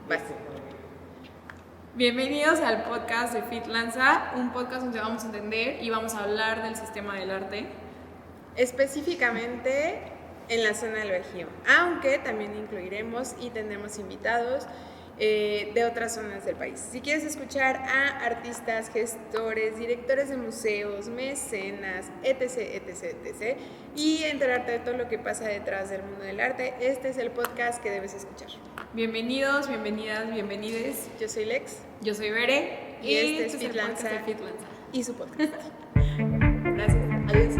Vas. Bienvenidos al podcast de FitLanza, un podcast donde vamos a entender y vamos a hablar del sistema del arte. Específicamente en la zona del Bajío, aunque también incluiremos y tendremos invitados de otras zonas del país. Si quieres escuchar a artistas, gestores, directores de museos, mecenas, etc., etc., etc., y enterarte de todo lo que pasa detrás del mundo del arte, este es el podcast que debes escuchar. Bienvenidos, bienvenidas, bienvenides. Yo soy Lex. Yo soy Bere y este es el podcast FitLanza de FitLanza. y su podcast. Gracias. Adiós.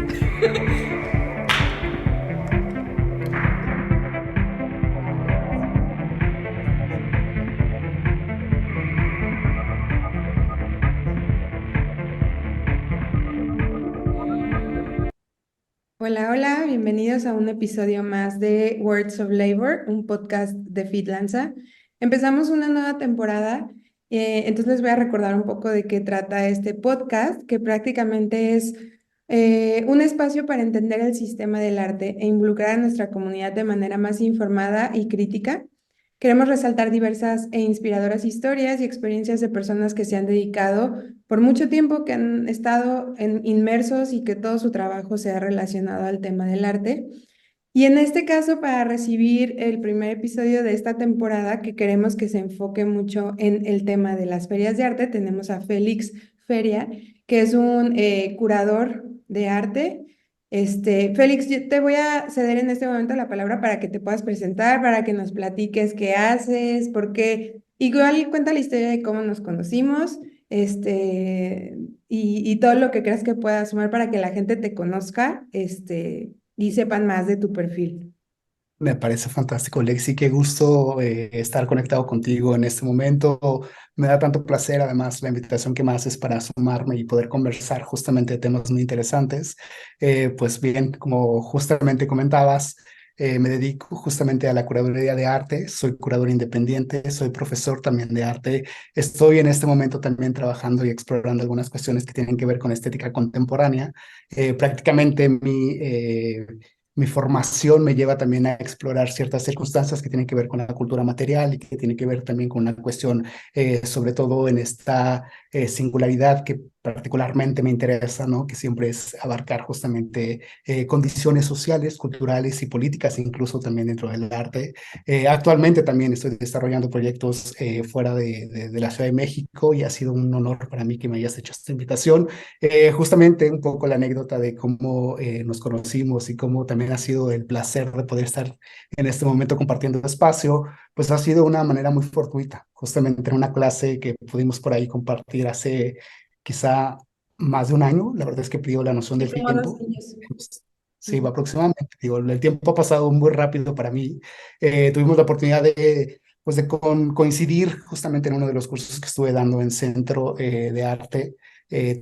Hola, hola, bienvenidos a un episodio más de Words of Labor, un podcast de FitLanza. Empezamos una nueva temporada, entonces les voy a recordar un poco de qué trata este podcast, que prácticamente es un espacio para entender el sistema del arte e involucrar a nuestra comunidad de manera más informada y crítica. Queremos resaltar diversas e inspiradoras historias y experiencias de personas que se han dedicado por mucho tiempo, que han estado inmersos y que todo su trabajo se ha relacionado al tema del arte. Y en este caso, para recibir el primer episodio de esta temporada, que queremos que se enfoque mucho en el tema de las ferias de arte, tenemos a Félix Feria, que es un curador de arte. Félix, yo te voy a ceder en este momento la palabra para que te puedas presentar, para que nos platiques qué haces, porque igual cuenta la historia de cómo nos conocimos, y todo lo que creas que pueda sumar para que la gente te conozca, y sepan más de tu perfil. Me parece fantástico, Lexi. Qué gusto estar conectado contigo en este momento. Me da tanto placer, además, la invitación que me haces para sumarme y poder conversar justamente de temas muy interesantes. Pues bien, como justamente comentabas, me dedico justamente a la curaduría de arte. Soy curador independiente, soy profesor también de arte. Estoy en este momento también trabajando y explorando algunas cuestiones que tienen que ver con estética contemporánea. Prácticamente mi formación me lleva también a explorar ciertas circunstancias que tienen que ver con la cultura material y que tienen que ver también con una cuestión, sobre todo en esta singularidad que particularmente me interesa, ¿no? Que siempre es abarcar justamente condiciones sociales, culturales y políticas, incluso también dentro del arte. Actualmente también estoy desarrollando proyectos fuera de la Ciudad de México y ha sido un honor para mí que me hayas hecho esta invitación. Justamente un poco la anécdota de cómo nos conocimos y cómo también ha sido el placer de poder estar en este momento compartiendo espacio, pues ha sido una manera muy fortuita, justamente en una clase que pudimos por ahí compartir hace quizá más de un año. La verdad es que pidió la noción Sí, del como dos tiempo. años. Pues, sí, va aproximadamente. Digo, el tiempo ha pasado muy rápido para mí. Tuvimos la oportunidad pues coincidir justamente en uno de los cursos que estuve dando en Centro de Arte.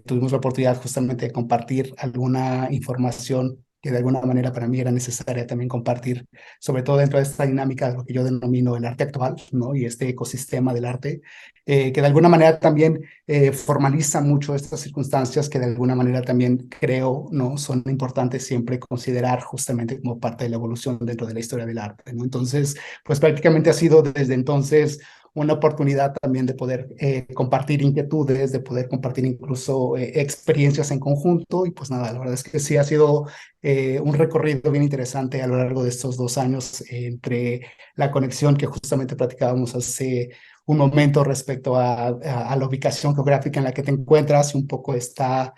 Tuvimos la oportunidad justamente de compartir alguna información que de alguna manera para mí era necesaria también compartir, sobre todo dentro de esta dinámica de lo que yo denomino el arte actual, ¿no? Y este ecosistema del arte, que de alguna manera también formaliza mucho estas circunstancias que de alguna manera también creo, ¿no? Son importantes siempre considerar justamente como parte de la evolución dentro de la historia del arte, ¿no? Entonces, pues prácticamente ha sido desde entonces una oportunidad también de poder compartir inquietudes, de poder compartir incluso experiencias en conjunto. Y pues nada, la verdad es que sí ha sido un recorrido bien interesante a lo largo de estos 2 años entre la conexión que justamente platicábamos hace un momento respecto a la ubicación geográfica en la que te encuentras y un poco esta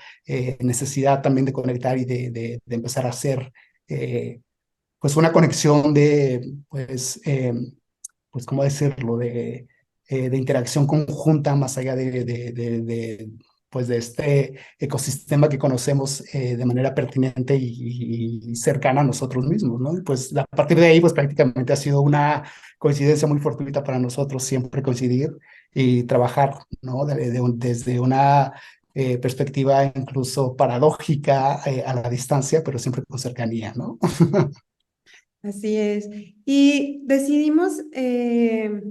necesidad también de conectar y de empezar a hacer pues una conexión pues, ¿cómo decirlo? De interacción conjunta más allá pues de este ecosistema que conocemos de manera pertinente y cercana a nosotros mismos, ¿no? Y pues a partir de ahí, pues prácticamente ha sido una coincidencia muy fortuita para nosotros siempre coincidir y trabajar, ¿no? Desde una perspectiva incluso paradójica a la distancia, pero siempre con cercanía, ¿no? Así es. Y decidimos que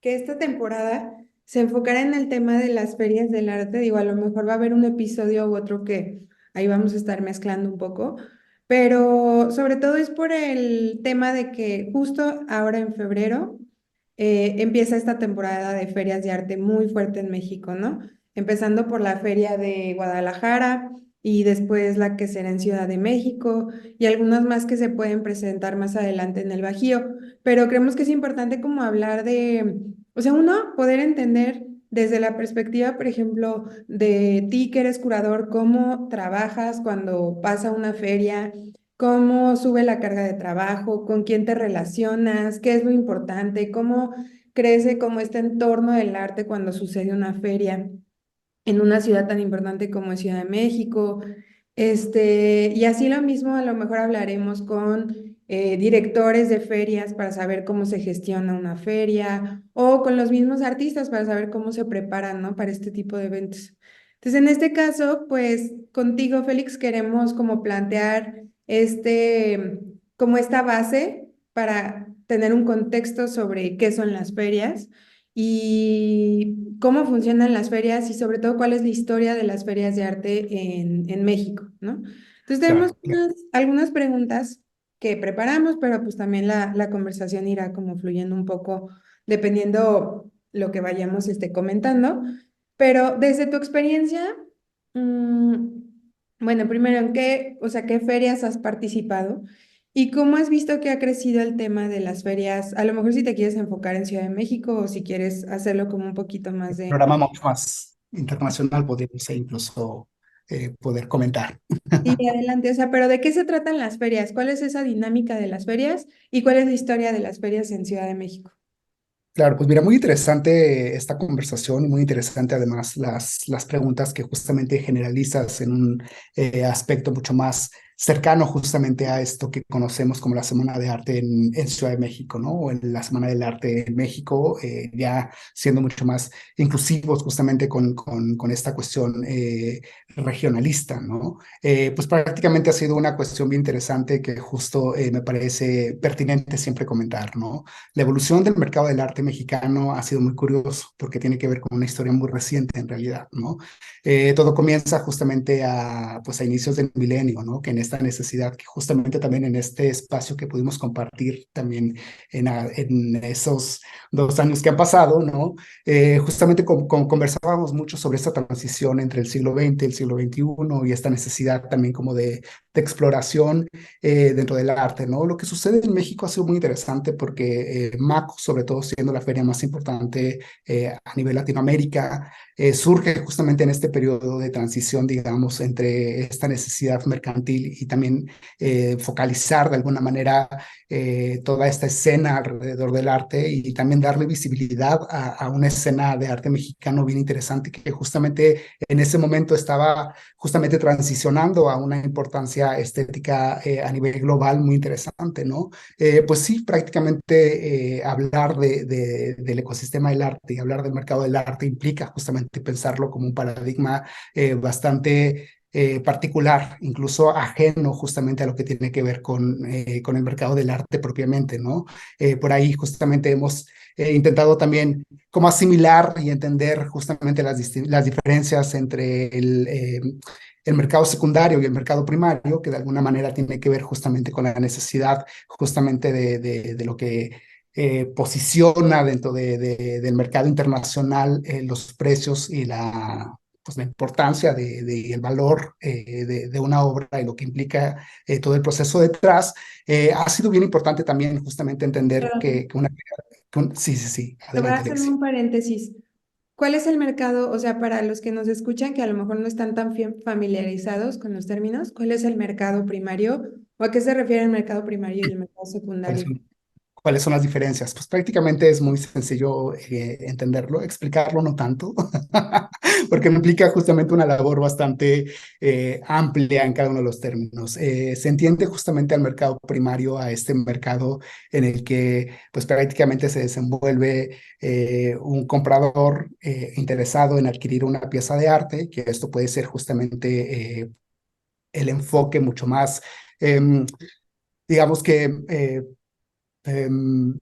esta temporada se enfocara en el tema de las ferias del arte. Digo, a lo mejor va a haber un episodio u otro que ahí vamos a estar mezclando un poco, pero sobre todo es por el tema de que justo ahora en febrero empieza esta temporada de ferias de arte muy fuerte en México, ¿no? Empezando por la feria de Guadalajara y después la que será en Ciudad de México y algunas más que se pueden presentar más adelante en el Bajío. Pero creemos que es importante como hablar de, o sea, uno, poder entender desde la perspectiva, por ejemplo, de ti que eres curador, cómo trabajas cuando pasa una feria, cómo sube la carga de trabajo, con quién te relacionas, qué es lo importante, cómo crece como este entorno del arte cuando sucede una feria en una ciudad tan importante como es Ciudad de México. Y así lo mismo, a lo mejor hablaremos con directores de ferias para saber cómo se gestiona una feria o con los mismos artistas para saber cómo se preparan, ¿no? Para este tipo de eventos. Entonces, en este caso, pues contigo, Félix, queremos como plantear como esta base para tener un contexto sobre qué son las ferias y cómo funcionan las ferias y sobre todo cuál es la historia de las ferias de arte en México, ¿no? Entonces tenemos Claro, claro. algunas preguntas que preparamos, pero pues también la conversación irá como fluyendo un poco dependiendo lo que vayamos comentando. Pero desde tu experiencia, mm, bueno, primero, o sea, qué ferias has participado? ¿Y cómo has visto que ha crecido el tema de las ferias? A lo mejor si te quieres enfocar en Ciudad de México o si quieres hacerlo como un poquito más de... Programa mucho más internacional podríamos incluso poder comentar. Sí, adelante. O sea, pero ¿de qué se tratan las ferias? ¿Cuál es esa dinámica de las ferias? ¿Y cuál es la historia de las ferias en Ciudad de México? Claro, pues mira, muy interesante esta conversación y muy interesante además las preguntas que justamente generalizas en un aspecto mucho más cercano justamente a esto que conocemos como la Semana de Arte en Ciudad de México, ¿no? O en la Semana del Arte en México, ya siendo mucho más inclusivos justamente con esta cuestión regionalista, ¿no? Pues prácticamente ha sido una cuestión bien interesante que justo me parece pertinente siempre comentar, ¿no? La evolución del mercado del arte mexicano ha sido muy curioso porque tiene que ver con una historia muy reciente en realidad, ¿no? Todo comienza justamente pues a inicios del milenio, ¿no? Que en esta necesidad, que justamente también en este espacio que pudimos compartir también en esos 2 años que han pasado, ¿no? Justamente conversábamos mucho sobre esta transición entre el siglo XX y el siglo XXI y esta necesidad también como de exploración dentro del arte, ¿no? Lo que sucede en México ha sido muy interesante porque MACO, sobre todo siendo la feria más importante a nivel Latinoamérica, surge justamente en este periodo de transición, digamos, entre esta necesidad mercantil y también focalizar de alguna manera toda esta escena alrededor del arte y también darle visibilidad a una escena de arte mexicano bien interesante que justamente en ese momento estaba justamente transicionando a una importancia estética a nivel global muy interesante, ¿no? Pues sí, prácticamente hablar del ecosistema del arte y hablar del mercado del arte implica justamente pensarlo como un paradigma bastante particular, incluso ajeno justamente a lo que tiene que ver con el mercado del arte propiamente, ¿no? Por ahí justamente hemos intentado también como asimilar y entender justamente las diferencias entre el mercado secundario y el mercado primario, que de alguna manera tiene que ver justamente con la necesidad justamente de lo que posiciona dentro del mercado internacional los precios y pues la importancia el valor de una obra y lo que implica todo el proceso detrás. Ha sido bien importante también justamente entender Perdón, sí, sí, sí, te voy a adelante, hacer Alexia. un paréntesis. ¿Cuál es el mercado? O sea, para los que nos escuchan, que a lo mejor no están tan familiarizados con los términos, ¿cuál es el mercado primario? ¿O a qué se refiere el mercado primario y el mercado ¿Cuáles secundario? son ¿Cuáles son las diferencias? Pues prácticamente es muy sencillo entenderlo, explicarlo no tanto, porque me implica justamente una labor bastante amplia en cada uno de los términos. Se entiende justamente al mercado primario, a este mercado en el que pues prácticamente se desenvuelve un comprador interesado en adquirir una pieza de arte, que esto puede ser justamente el enfoque mucho más, em, digamos que... em,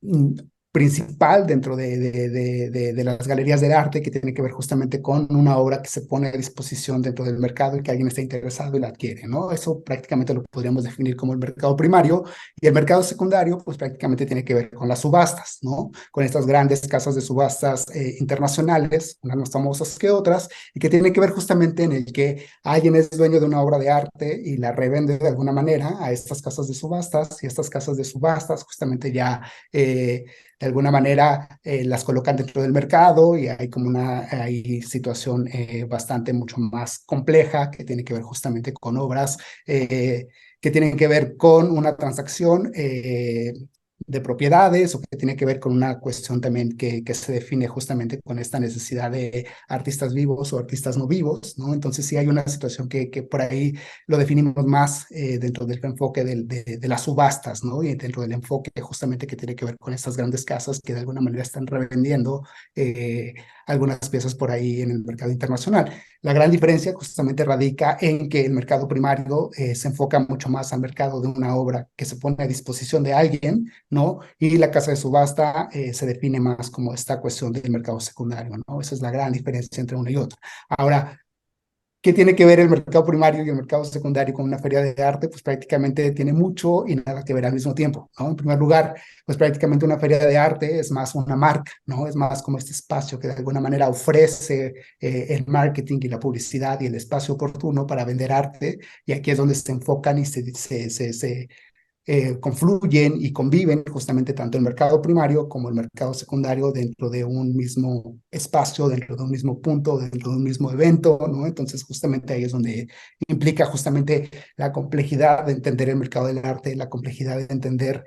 principal dentro de las galerías del arte, que tiene que ver justamente con una obra que se pone a disposición dentro del mercado y que alguien está interesado y la adquiere, ¿no? Eso prácticamente lo podríamos definir como el mercado primario, y el mercado secundario pues prácticamente tiene que ver con las subastas, ¿no? Con estas grandes casas de subastas internacionales, unas más famosas que otras, y que tiene que ver justamente en el que alguien es dueño de una obra de arte y la revende de alguna manera a estas casas de subastas, y estas casas de subastas justamente ya de alguna manera las colocan dentro del mercado, y hay como hay situación bastante mucho más compleja que tiene que ver justamente con obras que tienen que ver con una transacción de propiedades, o que tiene que ver con una cuestión también que se define justamente con esta necesidad de artistas vivos o artistas no vivos, ¿no? Entonces sí hay una situación que por ahí lo definimos más dentro del enfoque de las subastas, ¿no? Y dentro del enfoque justamente que tiene que ver con estas grandes casas que de alguna manera están revendiendo algunas piezas por ahí en el mercado internacional. La gran diferencia justamente radica en que el mercado primario se enfoca mucho más al mercado de una obra que se pone a disposición de alguien, ¿no? Y la casa de subasta se define más como esta cuestión del mercado secundario, ¿no? Esa es la gran diferencia entre uno y otro. Ahora, ¿qué tiene que ver el mercado primario y el mercado secundario con una feria de arte? Pues prácticamente tiene mucho y nada que ver al mismo tiempo, ¿no? En primer lugar, pues prácticamente una feria de arte es más una marca, ¿no? Es más como este espacio que de alguna manera ofrece el marketing y la publicidad y el espacio oportuno para vender arte, y aquí es donde se enfocan y se confluyen y conviven justamente tanto el mercado primario como el mercado secundario dentro de un mismo espacio, dentro de un mismo punto, dentro de un mismo evento, ¿no? Entonces justamente ahí es donde implica justamente la complejidad de entender el mercado del arte, la complejidad de entender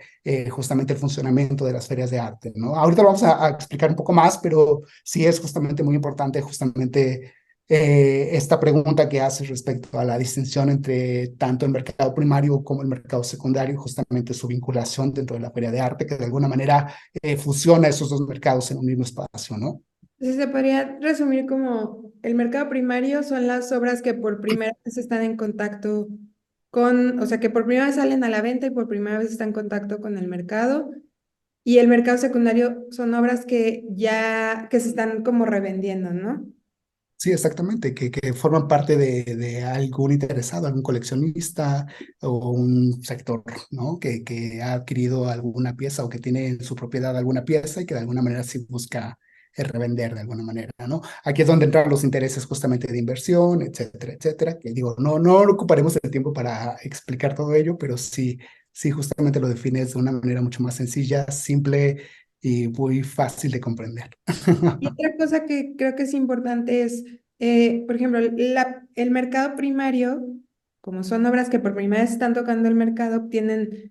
justamente el funcionamiento de las ferias de arte, ¿no? Ahorita lo vamos a explicar un poco más, pero sí es justamente muy importante justamente esta pregunta que haces respecto a la distinción entre tanto el mercado primario como el mercado secundario, justamente su vinculación dentro de la feria de arte, que de alguna manera fusiona esos dos mercados en un mismo espacio, ¿no? Entonces se podría resumir como el mercado primario son las obras que por primera vez están en contacto con, o sea, que por primera vez salen a la venta y por primera vez están en contacto con el mercado. Y el mercado secundario son obras que ya, que se están como revendiendo, ¿no? Sí, exactamente, que forman parte de algún interesado, algún coleccionista o un sector, ¿no? Que ha adquirido alguna pieza o que tiene en su propiedad alguna pieza y que de alguna manera sí busca revender de alguna manera, ¿no? Aquí es donde entran los intereses justamente de inversión, etcétera, etcétera, que digo, no ocuparemos el tiempo para explicar todo ello, pero sí, sí justamente lo defines de una manera mucho más sencilla, simple y muy fácil de comprender. Y otra cosa que creo que es importante es, por ejemplo, el mercado primario, como son obras que por primera vez están tocando el mercado, tiene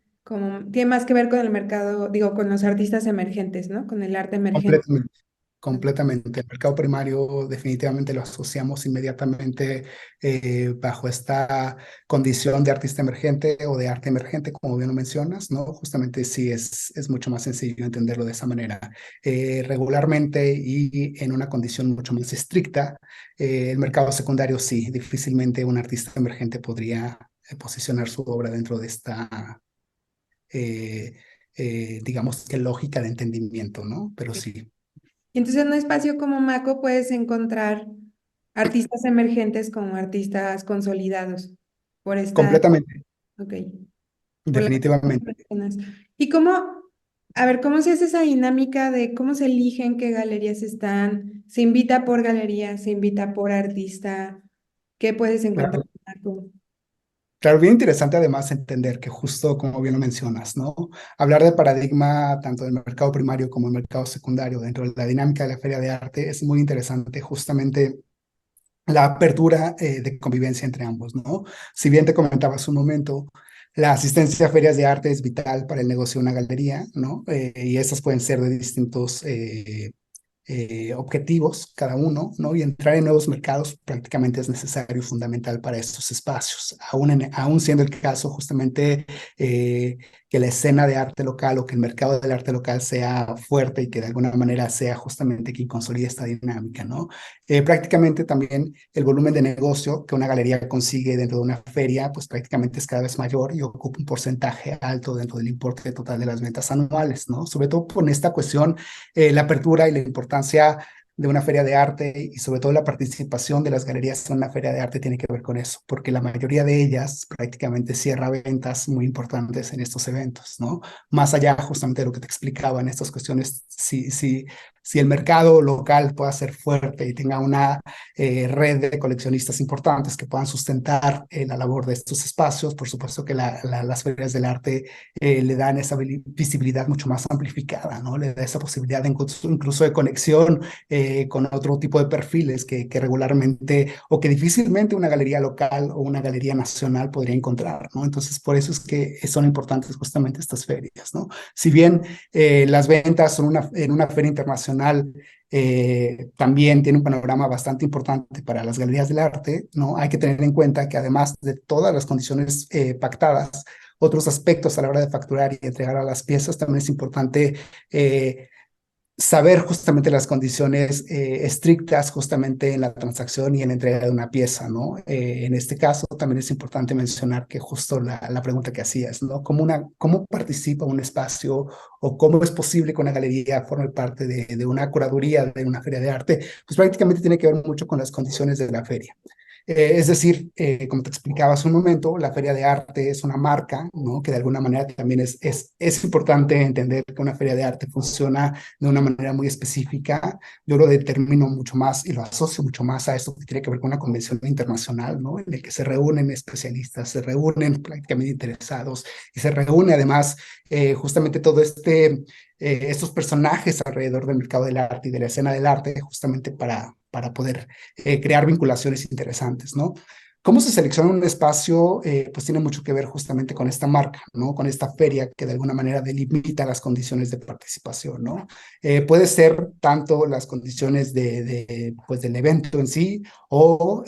más que ver con el mercado, digo, con los artistas emergentes, ¿no? Con el arte emergente. Completamente. Completamente. El mercado primario definitivamente lo asociamos inmediatamente bajo esta condición de artista emergente o de arte emergente, como bien lo mencionas, ¿no? Justamente sí es mucho más sencillo entenderlo de esa manera. Regularmente y en una condición mucho más estricta, el mercado secundario sí, difícilmente un artista emergente podría posicionar su obra dentro de esta, eh, digamos que lógica de entendimiento, ¿no? Pero sí. Y entonces en un espacio como Maco puedes encontrar artistas emergentes como artistas consolidados por esta, Completamente, ok, por la que definitivamente. mencionas. Y cómo, a ver, ¿cómo se hace esa dinámica de cómo se eligen qué galerías están? ¿Se invita por galería? ¿Se invita por artista? ¿Qué puedes encontrar Claro, en Maco? claro, bien interesante además entender que justo como bien lo mencionas, ¿no? Hablar de paradigma tanto del mercado primario como el mercado secundario dentro de la dinámica de la feria de arte es muy interesante justamente la apertura de convivencia entre ambos, ¿no? Si bien te comentaba hace un momento, la asistencia a ferias de arte es vital para el negocio de una galería, ¿no? Y estas pueden ser de distintos objetivos cada uno, ¿no? Y entrar en nuevos mercados prácticamente es necesario y fundamental para estos espacios, aún siendo el caso justamente que que la escena de arte local o que el mercado del arte local sea fuerte y que de alguna manera sea justamente quien consolide esta dinámica, ¿no? Prácticamente también el volumen de negocio que una galería consigue dentro de una feria, pues prácticamente es cada vez mayor y ocupa un porcentaje alto dentro del importe total de las ventas anuales, ¿no? Sobre todo por esta cuestión, la apertura y la importancia de una feria de arte y sobre todo la participación de las galerías en una feria de arte tiene que ver con eso, porque la mayoría de ellas prácticamente cierra ventas muy importantes en estos eventos, ¿no? Más allá justamente de lo que te explicaba en estas cuestiones, si el mercado local pueda ser fuerte y tenga una red de coleccionistas importantes que puedan sustentar la labor de estos espacios, por supuesto que las ferias del arte le dan esa visibilidad mucho más amplificada, ¿no? Le da esa posibilidad de incluso de conexión con otro tipo de perfiles que regularmente o que difícilmente una galería local o una galería nacional podría encontrar, ¿no? Entonces, por eso es que son importantes justamente estas ferias, ¿no? Si bien las ventas son en una feria internacional, también tiene un panorama bastante importante para las galerías del arte, ¿no? Hay que tener en cuenta que además de todas las condiciones pactadas, otros aspectos a la hora de facturar y entregar a las piezas, también es importante saber justamente las condiciones estrictas justamente en la transacción y en la entrega de una pieza, ¿no? En este caso también es importante mencionar que justo la pregunta que hacías, ¿no? ¿Cómo participa un espacio o cómo es posible que una galería forme parte de una curaduría de una feria de arte? Pues prácticamente tiene que ver mucho con las condiciones de la feria. Es decir, como te explicaba hace un momento, la feria de arte es una marca, ¿no? Que de alguna manera también es importante entender que una feria de arte funciona de una manera muy específica. Yo lo determino mucho más y lo asocio mucho más a esto que tiene que ver con una convención internacional, ¿no? En el que se reúnen especialistas, se reúnen prácticamente interesados y se reúne además justamente todo estos personajes alrededor del mercado del arte y de la escena del arte justamente para poder crear vinculaciones interesantes, ¿no? ¿Cómo se selecciona un espacio? Pues tiene mucho que ver justamente con esta marca, ¿no? Con esta feria que de alguna manera delimita las condiciones de participación, ¿no? Puede ser tanto las condiciones pues del evento en sí o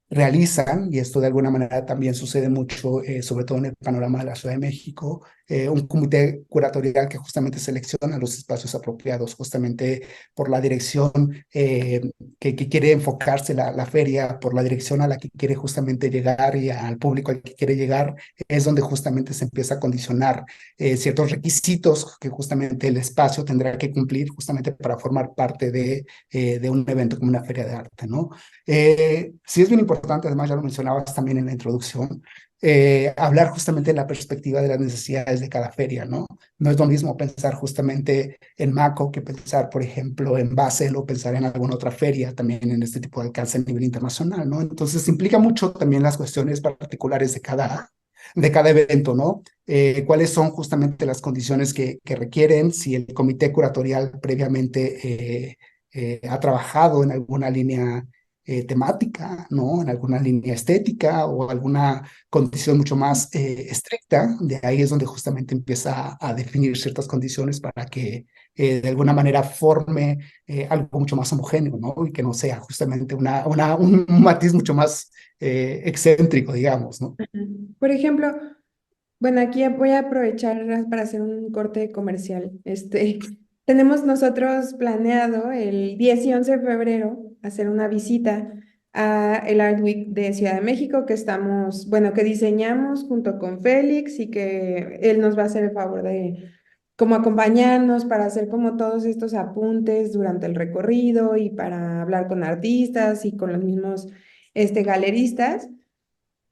realizan, y esto de alguna manera también sucede mucho, sobre todo en el panorama de la Ciudad de México, un comité curatorial que justamente selecciona los espacios apropiados, justamente por la dirección que quiere enfocarse la feria, por la dirección a la que quiere justamente llegar y al público al que quiere llegar, es donde justamente se empieza a condicionar ciertos requisitos que justamente el espacio tendrá que cumplir justamente para formar parte de un evento como una feria de arte, ¿no? Sí es bien importante, además ya lo mencionabas también en la introducción, hablar justamente de la perspectiva de las necesidades de cada feria, ¿no? No es lo mismo pensar justamente en Maco que pensar, por ejemplo, en Basel o pensar en alguna otra feria también en este tipo de alcance a nivel internacional, ¿no? Entonces implica mucho también las cuestiones particulares de cada evento, ¿no? Cuáles son justamente las condiciones que requieren, si el comité curatorial previamente ha trabajado en alguna línea temática, ¿no? En alguna línea estética o alguna condición mucho más estricta. De ahí es donde justamente empieza a definir ciertas condiciones para que de alguna manera forme algo mucho más homogéneo, ¿no? Y que no sea justamente un matiz mucho más excéntrico, digamos, ¿no? Por ejemplo, bueno, aquí voy a aprovechar para hacer un corte comercial. Tenemos nosotros planeado el 10 y 11 de febrero hacer una visita a el Art Week de Ciudad de México que estamos, bueno, que diseñamos junto con Félix y que él nos va a hacer el favor de como acompañarnos para hacer como todos estos apuntes durante el recorrido y para hablar con artistas y con los mismos galeristas.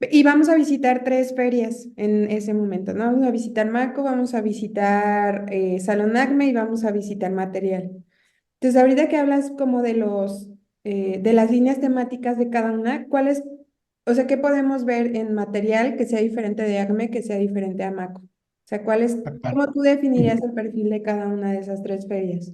Y vamos a visitar tres ferias en ese momento, ¿no? Vamos a visitar Maco, vamos a visitar Salón Acme y vamos a visitar Material. Entonces, ahorita que hablas como de las líneas temáticas de cada una, ¿cuáles, o sea, qué podemos ver en Material que sea diferente de Acme, que sea diferente a Maco? O sea, ¿cómo tú definirías el perfil de cada una de esas tres ferias?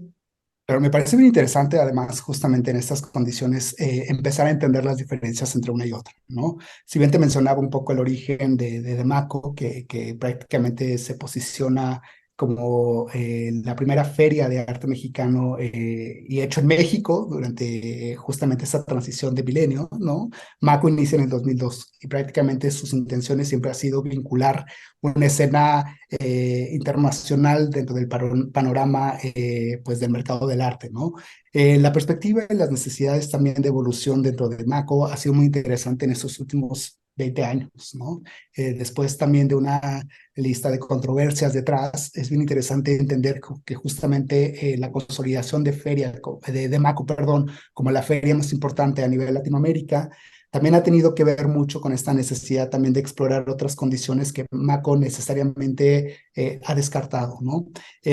Pero me parece bien interesante, además, justamente en estas condiciones, empezar a entender las diferencias entre una y otra, ¿no? Si bien te mencionaba un poco el origen de Demaco, que prácticamente se posiciona como la primera feria de arte mexicano y hecho en México durante justamente esa transición de milenio, ¿no? MACO inicia en el 2002 y prácticamente sus intenciones siempre ha sido vincular una escena internacional dentro del panorama pues del mercado del arte, ¿no? La perspectiva y las necesidades también de evolución dentro de MACO ha sido muy interesante en estos últimos 20 años, ¿no? Después también de una lista de controversias detrás, es bien interesante entender que justamente la consolidación de de MACO, perdón, como la feria más importante a nivel Latinoamérica, también ha tenido que ver mucho con esta necesidad también de explorar otras condiciones que MACO necesariamente ha descartado, ¿no?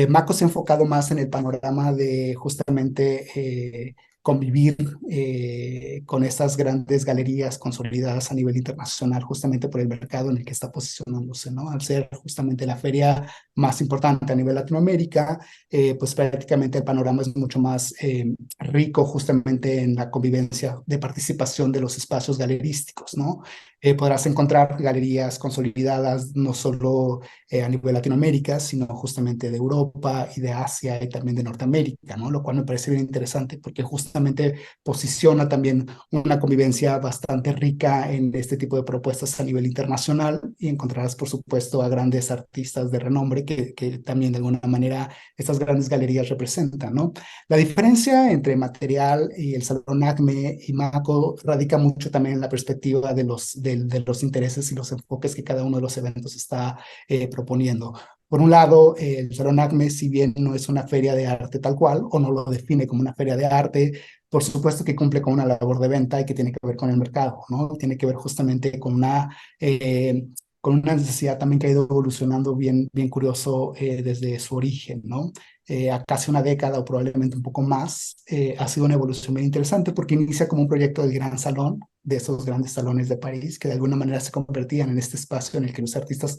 MACO se ha enfocado más en el panorama de justamente convivir con estas grandes galerías consolidadas a nivel internacional, justamente por el mercado en el que está posicionándose, ¿no? Al ser justamente la feria más importante a nivel Latinoamérica, pues prácticamente el panorama es mucho más rico justamente en la convivencia de participación de los espacios galerísticos, ¿no? Podrás encontrar galerías consolidadas no solo a nivel Latinoamérica, sino justamente de Europa y de Asia y también de Norteamérica, ¿no? Lo cual me parece bien interesante porque justamente posiciona también una convivencia bastante rica en este tipo de propuestas a nivel internacional y encontrarás, por supuesto, a grandes artistas de renombre que también de alguna manera estas grandes galerías representan, ¿no? La diferencia entre Material y el Salón ACME y MACO radica mucho también en la perspectiva de los intereses y los enfoques que cada uno de los eventos está proponiendo. Por un lado, el Salón ACME, si bien no es una feria de arte tal cual, o no lo define como una feria de arte, por supuesto que cumple con una labor de venta y que tiene que ver con el mercado, ¿no? Tiene que ver justamente con una necesidad también que ha ido evolucionando bien curioso desde su origen, ¿no? A casi una década o probablemente un poco más, ha sido una evolución muy interesante porque inicia como un proyecto del Gran Salón, de esos grandes salones de París, que de alguna manera se convertían en este espacio en el que los artistas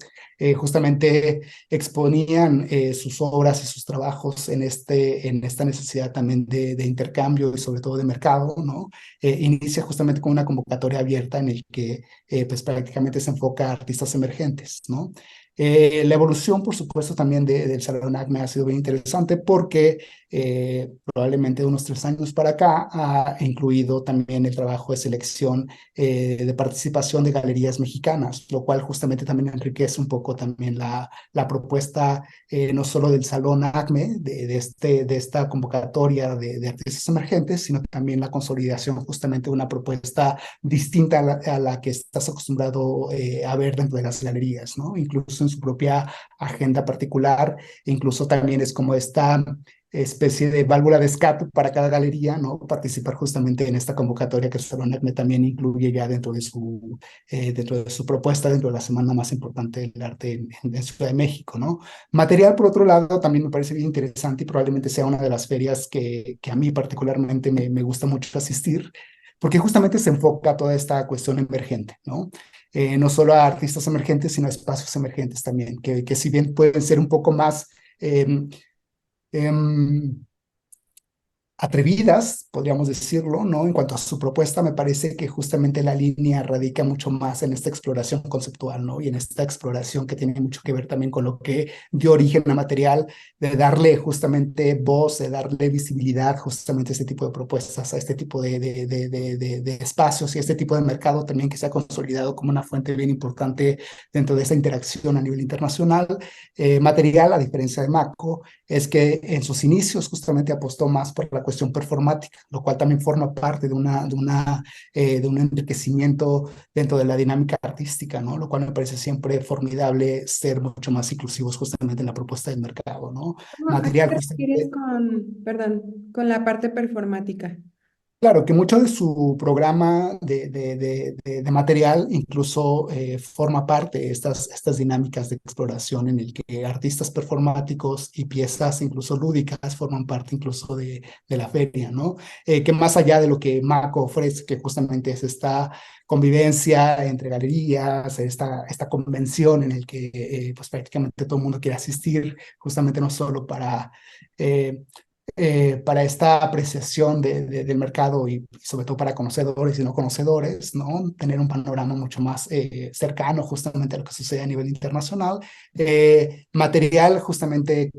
justamente exponían sus obras y sus trabajos en esta necesidad también de intercambio y sobre todo de mercado, ¿no? Inicia justamente con una convocatoria abierta en el que pues prácticamente se enfoca a artistas emergentes, ¿no? La evolución, por supuesto, también del Salón ACME ha sido bien interesante porque probablemente de unos 3 años para acá ha incluido también el trabajo de selección de participación de galerías mexicanas, lo cual justamente también enriquece un poco también la propuesta no solo del Salón ACME, de esta convocatoria de artistas emergentes, sino también la consolidación justamente de una propuesta distinta a la que estás acostumbrado a ver dentro de las galerías, ¿no? Incluso en su propia agenda particular, incluso también es como esta especie de válvula de escape para cada galería, ¿no? Participar justamente en esta convocatoria que el Salón ACME también incluye ya dentro de su propuesta, dentro de la semana más importante del arte en Ciudad de México, ¿no? Material, por otro lado, también me parece bien interesante y probablemente sea una de las ferias que a mí particularmente me gusta mucho asistir, porque justamente se enfoca a toda esta cuestión emergente, ¿no? No solo a artistas emergentes, sino a espacios emergentes también, que si bien pueden ser un poco más em, atrevidas, podríamos decirlo, ¿no? En cuanto a su propuesta, me parece que justamente la línea radica mucho más en esta exploración conceptual, ¿no? Y en esta exploración que tiene mucho que ver también con lo que dio origen a Material, de darle justamente voz, de darle visibilidad justamente a este tipo de propuestas, a este tipo de espacios y a este tipo de mercado también que se ha consolidado como una fuente bien importante dentro de esa interacción a nivel internacional. Material, a diferencia de MACO, es que en sus inicios justamente apostó más por la cuestión performática, lo cual también forma parte de un enriquecimiento dentro de la dinámica artística, ¿no? Lo cual me parece siempre formidable ser mucho más inclusivos justamente en la propuesta del mercado, ¿no? ¿A qué Material te refieres justamente. con la parte performática? Claro, que mucho de su programa de material incluso forma parte de estas dinámicas de exploración en el que artistas performáticos y piezas incluso lúdicas forman parte incluso de la feria, ¿no? Que más allá de lo que MACO ofrece, que justamente es esta convivencia entre galerías, esta convención en el que pues prácticamente todo el mundo quiere asistir, justamente no solo para para esta apreciación del mercado y sobre todo para conocedores y no conocedores, ¿no? Tener un panorama mucho más cercano justamente a lo que sucede a nivel internacional. Material justamente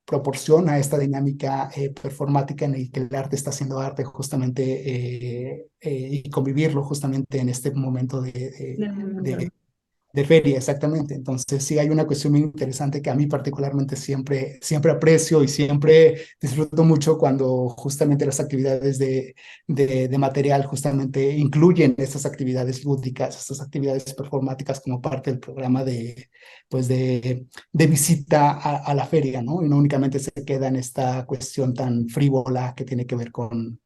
proporciona esta dinámica performática en el que el arte está haciendo arte justamente y convivirlo justamente en este momento Del momento. de feria, exactamente. Entonces, sí hay una cuestión muy interesante que a mí particularmente siempre aprecio y siempre disfruto mucho cuando justamente las actividades de material justamente incluyen estas actividades lúdicas, estas actividades performáticas como parte del programa pues de visita a la feria, ¿no? Y no únicamente se queda en esta cuestión tan frívola que tiene que ver con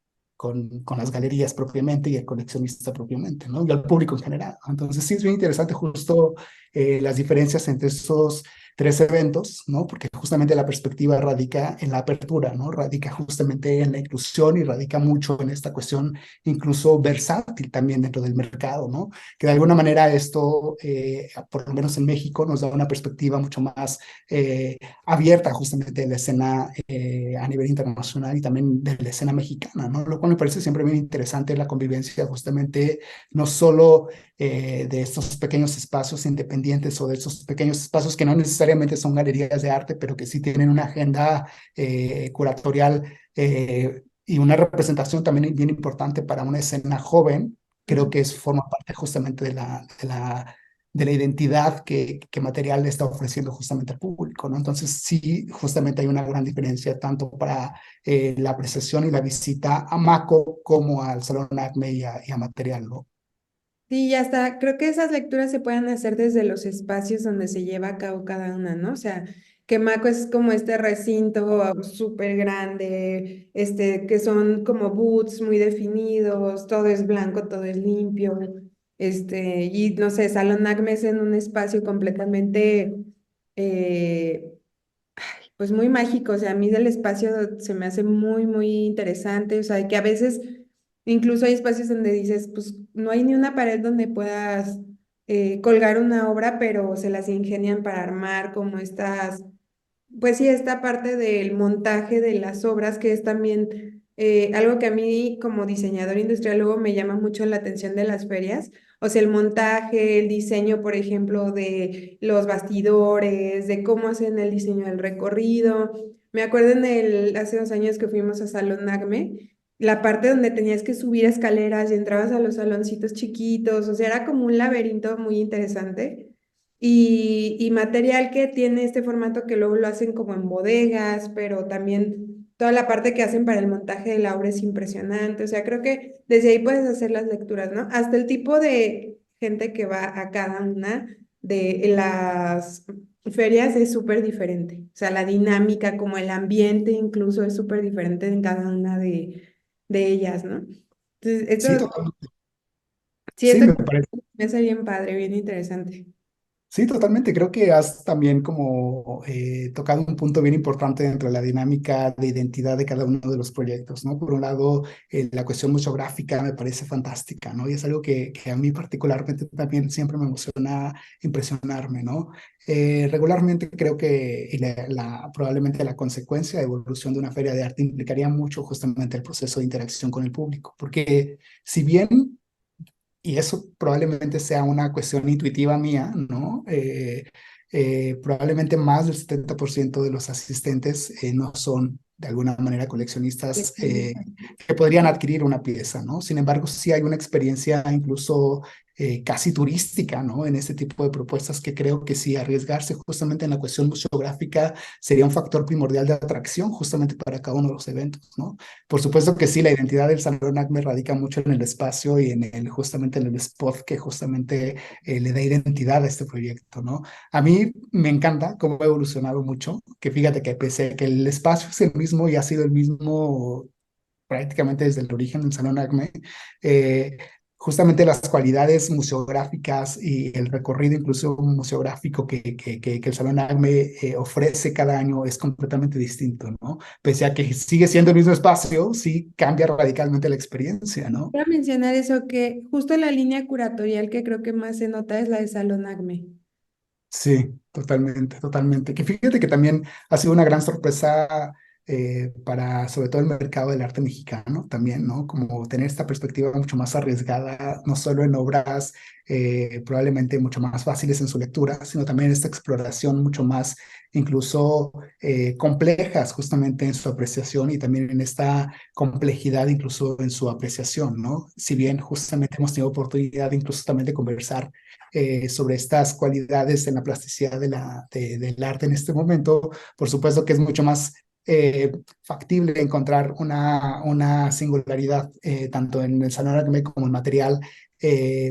las galerías propiamente y el coleccionista propiamente, ¿no? Y al público en general. Entonces sí es bien interesante justo las diferencias entre esos tres eventos, ¿no? Porque justamente la perspectiva radica en la apertura, ¿no? Radica justamente en la inclusión y radica mucho en esta cuestión incluso versátil también dentro del mercado, ¿no? Que de alguna manera esto, por lo menos en México, nos da una perspectiva mucho más abierta justamente de la escena a nivel internacional y también de la escena mexicana, ¿no? Lo cual me parece siempre bien interesante la convivencia justamente no solo de estos pequeños espacios independientes o de esos pequeños espacios que no necesariamente son galerías de arte, pero que sí tienen una agenda curatorial y una representación también bien importante para una escena joven. Creo que forma parte justamente de la identidad que Material está ofreciendo justamente al público, ¿no? Entonces, sí, justamente hay una gran diferencia tanto para la apreciación y la visita a Maco como al Salón ACME y a Material, ¿no? Sí, y hasta creo que esas lecturas se pueden hacer desde los espacios donde se lleva a cabo cada una, ¿no? O sea, que Maco es como este recinto súper grande, que son como booths muy definidos, todo es blanco, todo es limpio, y no sé, Salón Acme es en un espacio completamente, eh, pues muy mágico, o sea, a mí del espacio se me hace muy, muy interesante, o sea, que a veces incluso hay espacios donde dices, pues no hay ni una pared donde puedas colgar una obra, pero se las ingenian para armar como estas, pues sí, esta parte del montaje de las obras, que es también algo que a mí como diseñador industrial luego me llama mucho la atención de las ferias. O sea, el montaje, el diseño, por ejemplo, de los bastidores, de cómo hacen el diseño del recorrido. Me acuerdo hace 2 años que fuimos a Salón Agme, la parte donde tenías que subir escaleras y entrabas a los saloncitos chiquitos, o sea, era como un laberinto muy interesante y material que tiene este formato que luego lo hacen como en bodegas, pero también toda la parte que hacen para el montaje de la obra es impresionante. O sea, creo que desde ahí puedes hacer las lecturas, ¿no? Hasta el tipo de gente que va a cada una de las ferias es súper diferente. O sea, la dinámica, como el ambiente incluso es súper diferente en cada una de ellas, ¿no? Entonces, Sí, esto, totalmente. sí, Sí, esto me parece. me hace bien padre, bien interesante. Sí, totalmente. Creo que has también como tocado un punto bien importante dentro de la dinámica de identidad de cada uno de los proyectos, ¿no? Por un lado, la cuestión museográfica me parece fantástica, ¿no? Y es algo que a mí particularmente también siempre me emociona impresionarme, ¿no? Regularmente creo que probablemente la consecuencia de evolución de una feria de arte implicaría mucho justamente el proceso de interacción con el público, porque si bien y eso probablemente sea una cuestión intuitiva mía, ¿no? Probablemente más del 70% de los asistentes no son de alguna manera coleccionistas que podrían adquirir una pieza, ¿no? Sin embargo, sí hay una experiencia incluso casi turística, ¿no? En este tipo de propuestas que creo que sí arriesgarse justamente en la cuestión museográfica sería un factor primordial de atracción justamente para cada uno de los eventos, ¿no? Por supuesto que sí, la identidad del Salón ACME radica mucho en el espacio y justamente en el spot que justamente le da identidad a este proyecto, ¿no? A mí me encanta cómo ha evolucionado mucho, que fíjate que pese a que el espacio es el mismo y ha sido el mismo prácticamente desde el origen del Salón ACME, eh, justamente las cualidades museográficas y el recorrido incluso museográfico que el Salón ACME ofrece cada año es completamente distinto, ¿no? Pese a que sigue siendo el mismo espacio, sí cambia radicalmente la experiencia, ¿no? Quiero mencionar eso, que justo la línea curatorial que creo que más se nota es la de Salón Acme. Sí, totalmente, totalmente. Que fíjate que también ha sido una gran sorpresa para sobre todo el mercado del arte mexicano también, ¿no? Como tener esta perspectiva mucho más arriesgada, no solo en obras probablemente mucho más fáciles en su lectura, sino también esta exploración mucho más incluso complejas justamente en su apreciación y también en esta complejidad incluso en su apreciación, ¿no? Si bien justamente hemos tenido oportunidad incluso también de conversar sobre estas cualidades en la plasticidad del arte en este momento, por supuesto que es mucho más factible encontrar una singularidad tanto en el salón académico como en material,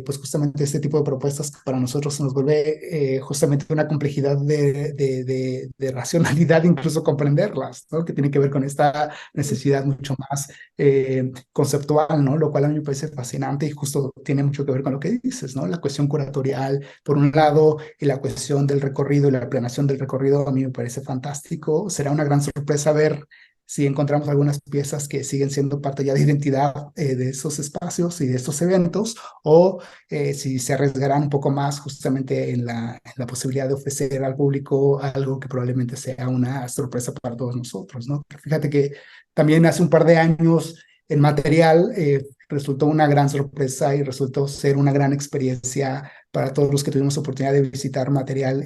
pues justamente este tipo de propuestas que para nosotros se nos vuelve justamente una complejidad de racionalidad, incluso comprenderlas, ¿no? Que tiene que ver con esta necesidad mucho más conceptual, ¿no? Lo cual a mí me parece fascinante y justo tiene mucho que ver con lo que dices, ¿no? La cuestión curatorial, por un lado, y la cuestión del recorrido y la planeación del recorrido a mí me parece fantástico. Será una gran sorpresa ver si encontramos algunas piezas que siguen siendo parte ya de identidad de esos espacios y de estos eventos, o si se arriesgarán un poco más justamente en la posibilidad de ofrecer al público algo que probablemente sea una sorpresa para todos nosotros, ¿no? Fíjate que también hace un par de años el material resultó una gran sorpresa y resultó ser una gran experiencia para todos los que tuvimos oportunidad de visitar material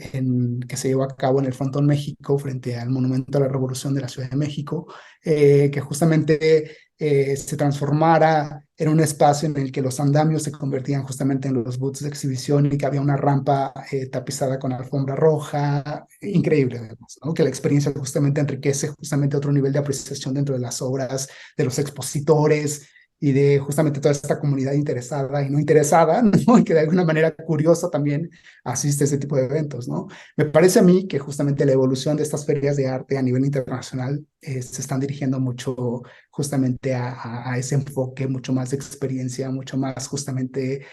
que se llevó a cabo en el Frontón México frente al Monumento a la Revolución de la Ciudad de México, que justamente se transformara en un espacio en el que los andamios se convertían justamente en los booths de exhibición y que había una rampa tapizada con alfombra roja, increíble además, ¿no? Que la experiencia justamente enriquece justamente otro nivel de apreciación dentro de las obras, de los expositores y de justamente toda esta comunidad interesada y no interesada, ¿no? Y que de alguna manera curiosa también asiste a este tipo de eventos, ¿no? Me parece a mí que justamente la evolución de estas ferias de arte a nivel internacional se están dirigiendo mucho justamente a ese enfoque, mucho más de experiencia, mucho más justamente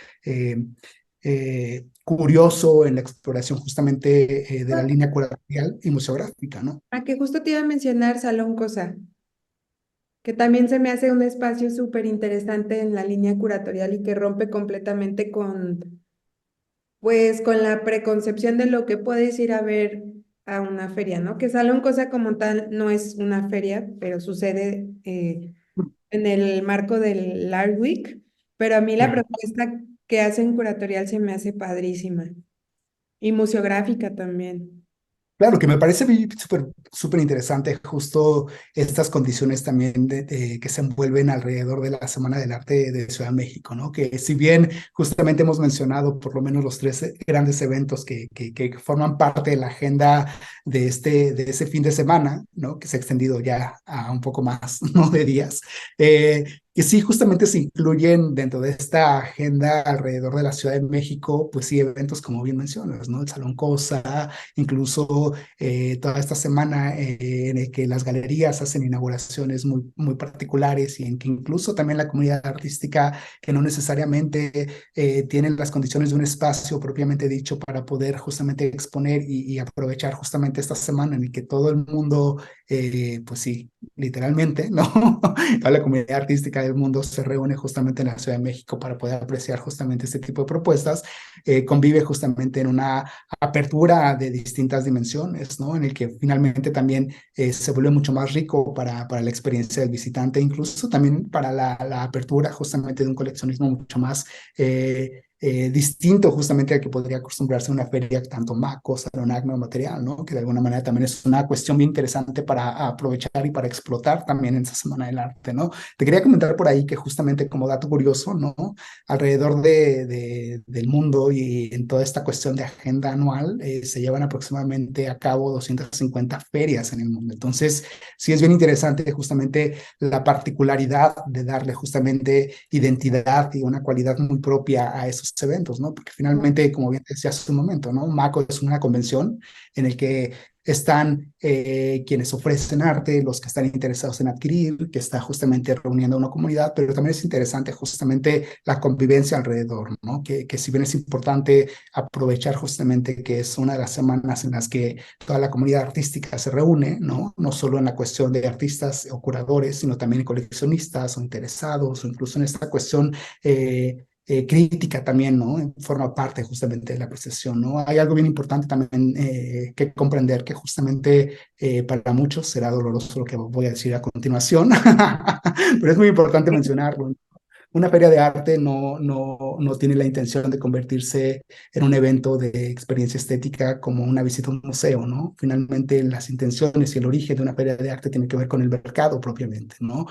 curioso en la exploración justamente de la línea curatorial y museográfica, ¿no? A que justo te iba a mencionar Salón Cosa, que también se me hace un espacio súper interesante en la línea curatorial y que rompe completamente pues, con la preconcepción de lo que puedes ir a ver a una feria, ¿no? Que Salón Cosa como tal no es una feria, pero sucede en el marco del Art Week, pero a mí la Claro. propuesta que hacen curatorial se me hace padrísima y museográfica también. Claro, que me parece súper súper interesante justo estas condiciones también que se envuelven alrededor de la Semana del Arte de Ciudad de México, ¿no? Que si bien justamente hemos mencionado por lo menos los tres grandes eventos que forman parte de la agenda de ese fin de semana, ¿no? Que se ha extendido ya a un poco más, ¿no? De días, que sí justamente se incluyen dentro de esta agenda alrededor de la Ciudad de México, pues sí, eventos como bien mencionas, ¿no? El Salón Cosa, incluso toda esta semana en el que las galerías hacen inauguraciones muy, muy particulares y en que incluso también la comunidad artística que no necesariamente tienen las condiciones de un espacio propiamente dicho para poder justamente exponer y aprovechar justamente esta semana en el que todo el mundo, pues sí, literalmente, ¿no? Toda la comunidad artística del mundo se reúne justamente en la Ciudad de México para poder apreciar justamente este tipo de propuestas, convive justamente en una apertura de distintas dimensiones, ¿no? En el que finalmente también se vuelve mucho más rico para la experiencia del visitante, incluso también para la apertura justamente de un coleccionismo mucho más distinto justamente al que podría acostumbrarse a una feria tanto Maco, Salón Agno, Material, ¿no? Que de alguna manera también es una cuestión bien interesante para aprovechar y para explotar también en esa Semana del Arte, ¿no? Te quería comentar por ahí que justamente como dato curioso, ¿no? Alrededor del mundo y en toda esta cuestión de agenda anual se llevan aproximadamente a cabo 250 ferias en el mundo. Entonces, sí es bien interesante justamente la particularidad de darle justamente identidad y una cualidad muy propia a esos eventos, ¿no? Porque finalmente, como bien decía hace un momento, ¿no? MACO es una convención en el que están quienes ofrecen arte, los que están interesados en adquirir, que está justamente reuniendo a una comunidad, pero también es interesante justamente la convivencia alrededor, ¿no? Que si bien es importante aprovechar justamente que es una de las semanas en las que toda la comunidad artística se reúne, ¿no? No solo en la cuestión de artistas o curadores, sino también coleccionistas o interesados, o incluso en esta cuestión crítica también, ¿no? Forma parte justamente de la apreciación, ¿no? Hay algo bien importante también que comprender, que justamente para muchos será doloroso lo que voy a decir a continuación, pero es muy importante mencionarlo. Una feria de arte no tiene la intención de convertirse en un evento de experiencia estética como una visita a un museo, ¿no? Finalmente, las intenciones y el origen de una feria de arte tienen que ver con el mercado propiamente, ¿no?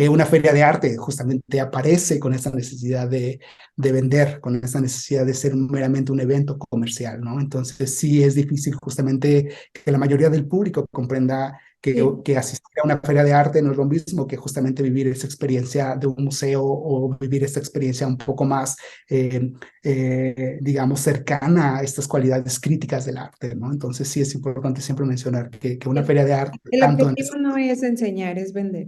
Una feria de arte justamente aparece con esta necesidad de vender, con esta necesidad de ser meramente un evento comercial, ¿no? Entonces, sí es difícil justamente que la mayoría del público comprenda Sí. que asistir a una feria de arte no es lo mismo que justamente vivir esa experiencia de un museo o vivir esta experiencia un poco más, digamos, cercana a estas cualidades críticas del arte, ¿no? Entonces sí es importante siempre mencionar que una feria de arte, El tanto en objetivo no es enseñar, es vender.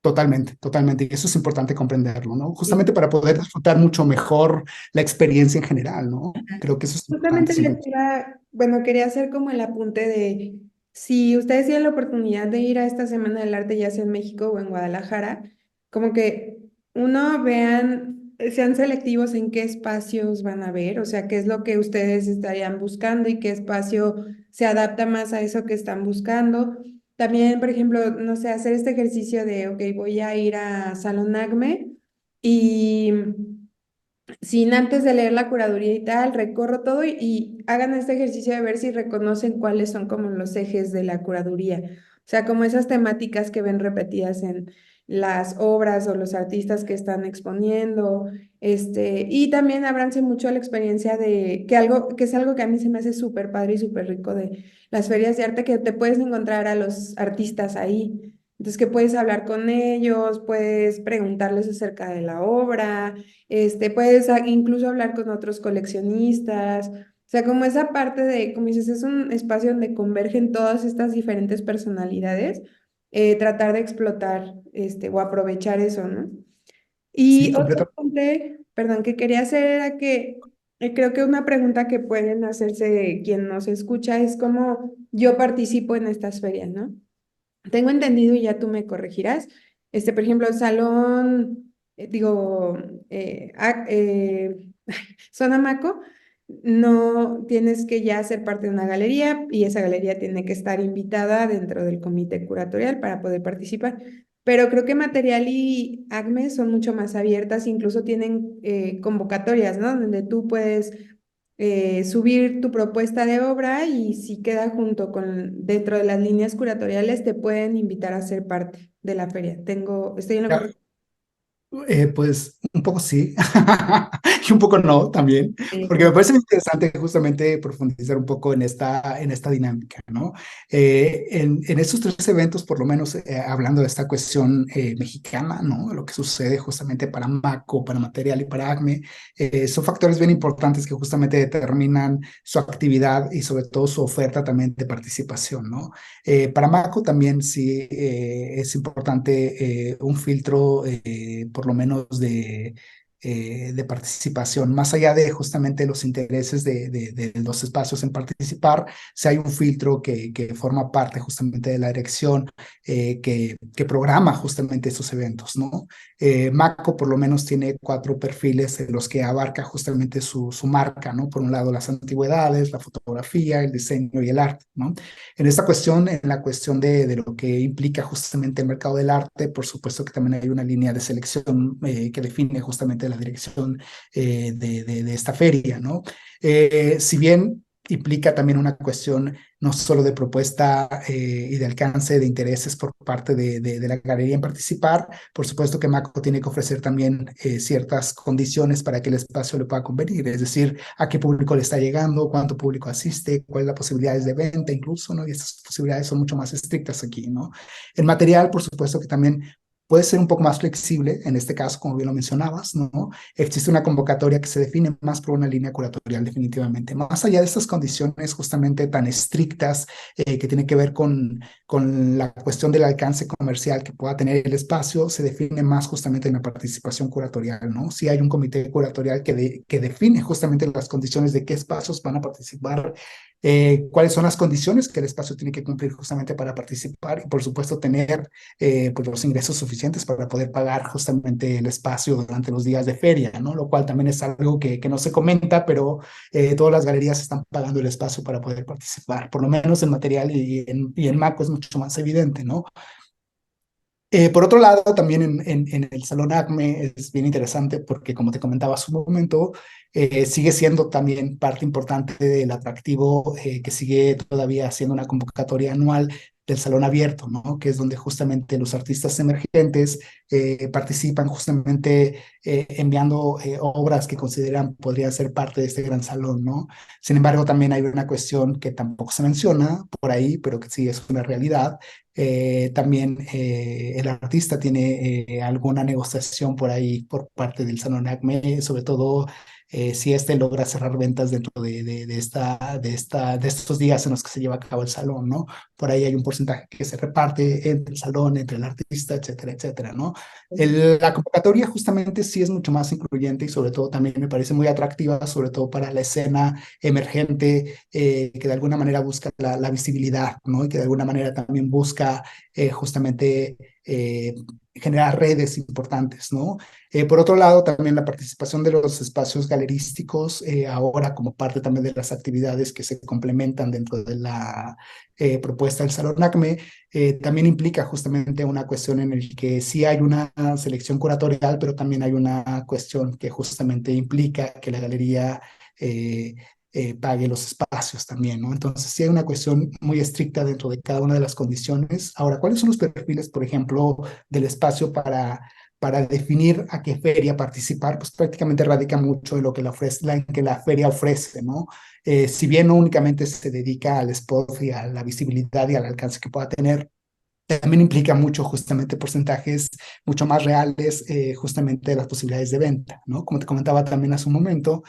totalmente, totalmente, y eso es importante comprenderlo, ¿no? Sí. Justamente para poder disfrutar mucho mejor la experiencia en general, ¿no? Creo que eso es importante Justamente siempre. bueno, quería hacer como el apunte de si ustedes tienen la oportunidad de ir a esta Semana del Arte, ya sea en México o en Guadalajara, como que uno vean, sean selectivos en qué espacios van a ver, o sea, qué es lo que ustedes estarían buscando y qué espacio se adapta más a eso que están buscando. También, por ejemplo, no sé, hacer este ejercicio de, ok, voy a ir a Salón ACME y sin antes de leer la curaduría y tal, recorro todo y hagan este ejercicio de ver si reconocen cuáles son como los ejes de la curaduría. O sea, como esas temáticas que ven repetidas en las obras o los artistas que están exponiendo, y también ábranse mucho a la experiencia de, que es algo que a mí se me hace súper padre y súper rico de las ferias de arte, que te puedes encontrar a los artistas ahí. Entonces, que puedes hablar con ellos, puedes preguntarles acerca de la obra, puedes incluso hablar con otros coleccionistas, o sea, como esa parte de, como dices, es un espacio donde convergen todas estas diferentes personalidades, tratar de explotar, o aprovechar eso, ¿no? Sí, Y otro completamente. punto, perdón, que quería hacer era que creo que una pregunta que pueden hacerse quien nos escucha es cómo yo participo en estas ferias, ¿no? Tengo entendido, y ya tú me corregirás, por ejemplo, el salón, digo, Sonamaco, no tienes que ya ser parte de una galería y esa galería tiene que estar invitada dentro del comité curatorial para poder participar. Pero creo que Material y ACME son mucho más abiertas, incluso tienen convocatorias, ¿no? Donde tú puedes subir tu propuesta de obra y si queda junto con dentro de las líneas curatoriales te pueden invitar a ser parte de la feria. Estoy en lo correcto. Pues un poco sí, y un poco no también, porque me parece muy interesante justamente profundizar un poco en esta dinámica, ¿no? En estos tres eventos, por lo menos hablando de esta cuestión mexicana, ¿no? Lo que sucede justamente para MACO, para Material y para ACME, son factores bien importantes que justamente determinan su actividad y sobre todo su oferta también de participación, ¿no? Para MACO también sí es importante un filtro, por lo menos de participación, más allá de justamente los intereses de los espacios en participar, si hay un filtro que forma parte justamente de la dirección que programa justamente esos eventos, ¿no? MACO por lo menos tiene 4 perfiles en los que abarca justamente su marca, ¿no? Por un lado las antigüedades, la fotografía, el diseño y el arte, ¿no? En esta cuestión, en la cuestión de lo que implica justamente el mercado del arte, por supuesto que también hay una línea de selección que define justamente la dirección de esta feria, ¿no? Si bien implica también una cuestión no solo de propuesta y de alcance de intereses por parte de la galería en participar, por supuesto que MACO tiene que ofrecer también ciertas condiciones para que el espacio le pueda convenir, es decir, a qué público le está llegando, cuánto público asiste, cuáles las posibilidades de venta incluso, ¿no? Y estas posibilidades son mucho más estrictas aquí, ¿no? El material, por supuesto que también puede ser un poco más flexible, en este caso, como bien lo mencionabas, ¿no? Existe una convocatoria que se define más por una línea curatorial definitivamente. Más allá de estas condiciones justamente tan estrictas que tienen que ver con la cuestión del alcance comercial que pueda tener el espacio, se define más justamente en la participación curatorial, ¿no? Si hay un comité curatorial que define justamente las condiciones de qué espacios van a participar cuáles son las condiciones que el espacio tiene que cumplir justamente para participar y por supuesto tener pues los ingresos suficientes para poder pagar justamente el espacio durante los días de feria, ¿no? Lo cual también es algo que no se comenta, pero todas las galerías están pagando el espacio para poder participar, por lo menos en material y en Maco es mucho más evidente, ¿no? Por otro lado, también en el Salón ACME es bien interesante porque, como te comentaba hace un momento, sigue siendo también parte importante del atractivo que sigue todavía siendo una convocatoria anual del Salón Abierto, ¿no? Que es donde justamente los artistas emergentes participan justamente enviando obras que consideran podrían ser parte de este gran salón, ¿no? Sin embargo, también hay una cuestión que tampoco se menciona por ahí, pero que sí es una realidad. También el artista tiene alguna negociación por ahí por parte del Salón ACME, sobre todo si este logra cerrar ventas dentro de estos días en los que se lleva a cabo el salón, ¿no? Por ahí hay un porcentaje que se reparte entre el salón, entre el artista, etcétera, etcétera, ¿no? La convocatoria justamente sí es mucho más incluyente y sobre todo también me parece muy atractiva, sobre todo para la escena emergente que de alguna manera busca la visibilidad, ¿no? Y que de alguna manera también busca justamente generar redes importantes, ¿no? Por otro lado, también la participación de los espacios galerísticos, ahora como parte también de las actividades que se complementan dentro de la propuesta del Salón ACME, también implica justamente una cuestión en el que sí hay una selección curatorial, pero también hay una cuestión que justamente implica que la galería pague los espacios también, ¿no? Entonces sí hay una cuestión muy estricta dentro de cada una de las condiciones. Ahora, ¿cuáles son los perfiles, por ejemplo, del espacio para definir a qué feria participar? Pues prácticamente radica mucho en lo que que la feria ofrece, ¿no? Si bien no únicamente se dedica al spot y a la visibilidad y al alcance que pueda tener, también implica mucho justamente porcentajes mucho más reales justamente de las posibilidades de venta, ¿no? Como te comentaba también hace un momento,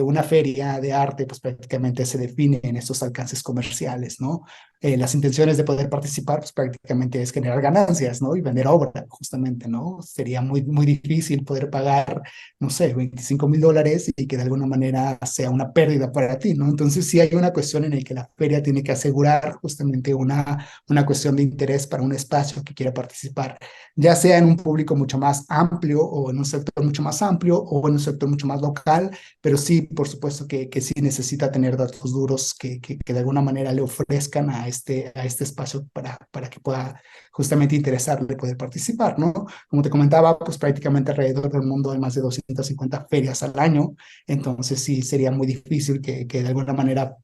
una feria de arte pues prácticamente se define en estos alcances comerciales, ¿no? Las intenciones de poder participar pues prácticamente es generar ganancias, ¿no? Y vender obra justamente, ¿no? Sería muy difícil poder pagar, no sé, $25,000 y que de alguna manera sea una pérdida para ti, ¿no? Entonces sí hay una cuestión en la que la feria tiene que asegurar justamente una cuestión de interés para un espacio que quiera participar, ya sea en un público mucho más amplio o en un sector mucho más amplio o en un sector mucho más local, pero sí, por supuesto que sí necesita tener datos duros que de alguna manera le ofrezcan a este espacio para que pueda justamente interesarle poder participar, ¿no? Como te comentaba, pues prácticamente alrededor del mundo hay más de 250 ferias al año, entonces sí sería muy difícil que de alguna manera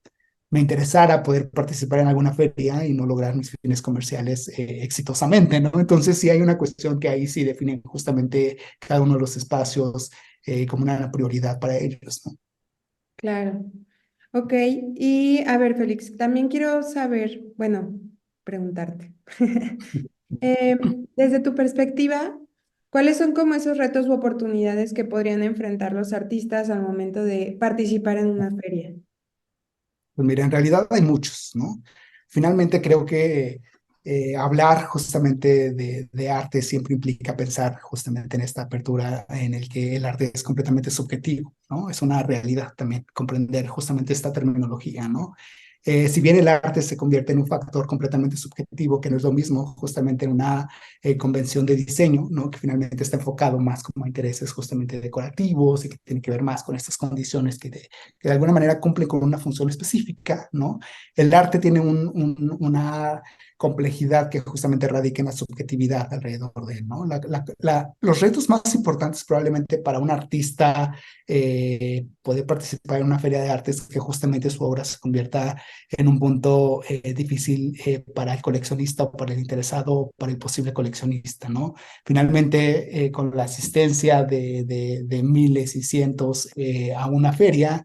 me interesara poder participar en alguna feria y no lograr mis fines comerciales exitosamente, ¿no? Entonces sí hay una cuestión que ahí sí definen justamente cada uno de los espacios como una prioridad para ellos, ¿no? Claro. Ok, y a ver, Félix, también quiero saber, bueno, preguntarte, desde tu perspectiva, ¿cuáles son como esos retos u oportunidades que podrían enfrentar los artistas al momento de participar en una feria? Pues mira, en realidad hay muchos, ¿no? Finalmente creo que hablar justamente de arte siempre implica pensar justamente en esta apertura en el que el arte es completamente subjetivo, ¿no? Es una realidad también comprender justamente esta terminología, ¿no? Si bien el arte se convierte en un factor completamente subjetivo, que no es lo mismo justamente en una convención de diseño, ¿no? Que finalmente está enfocado más como a intereses justamente decorativos y que tiene que ver más con estas condiciones que de alguna manera cumplen con una función específica, ¿no? El arte tiene una complejidad que justamente radica en la subjetividad alrededor de él, ¿no? Los retos más importantes probablemente para un artista poder participar en una feria de arte es que justamente su obra se convierta en un punto difícil para el coleccionista o para el interesado o para el posible coleccionista, ¿no? Finalmente, con la asistencia de miles y cientos a una feria,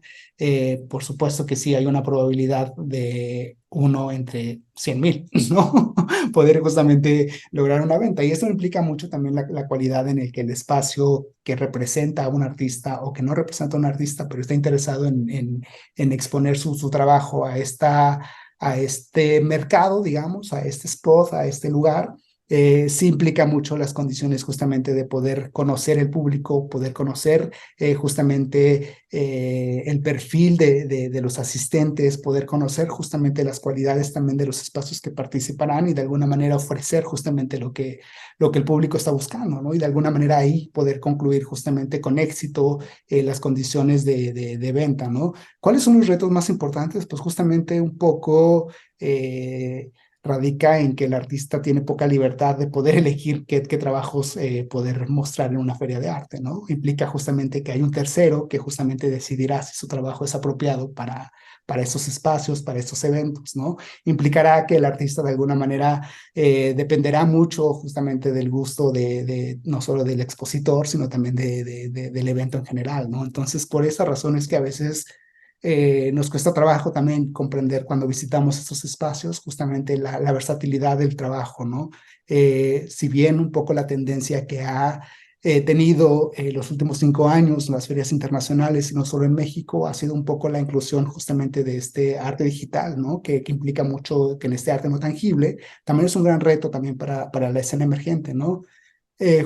por supuesto que sí hay una probabilidad de uno entre 100,000, ¿no? Poder justamente lograr una venta. Y esto implica mucho también la cualidad en el que el espacio que representa a un artista o que no representa a un artista, pero está interesado en exponer su trabajo a este mercado, digamos, a este spot, a este lugar, sí implica mucho las condiciones justamente de poder conocer el público, poder conocer justamente el perfil de los asistentes, poder conocer justamente las cualidades también de los espacios que participarán y de alguna manera ofrecer justamente lo que el público está buscando, ¿no? Y de alguna manera ahí poder concluir justamente con éxito las condiciones de venta, ¿no? ¿Cuáles son los retos más importantes? Pues justamente un poco radica en que el artista tiene poca libertad de poder elegir qué trabajos poder mostrar en una feria de arte, ¿no? Implica justamente que hay un tercero que justamente decidirá si su trabajo es apropiado para esos espacios, para estos eventos, ¿no? Implicará que el artista de alguna manera dependerá mucho justamente del gusto no solo del expositor, sino también del evento en general, ¿no? Entonces, por esa razón es que a veces nos cuesta trabajo también comprender cuando visitamos estos espacios justamente la versatilidad del trabajo, ¿no? Si bien un poco la tendencia que ha tenido los últimos 5 años las ferias internacionales, y no solo en México, ha sido un poco la inclusión justamente de este arte digital, ¿no? Que implica mucho que en este arte no tangible también es un gran reto también para la escena emergente, ¿no?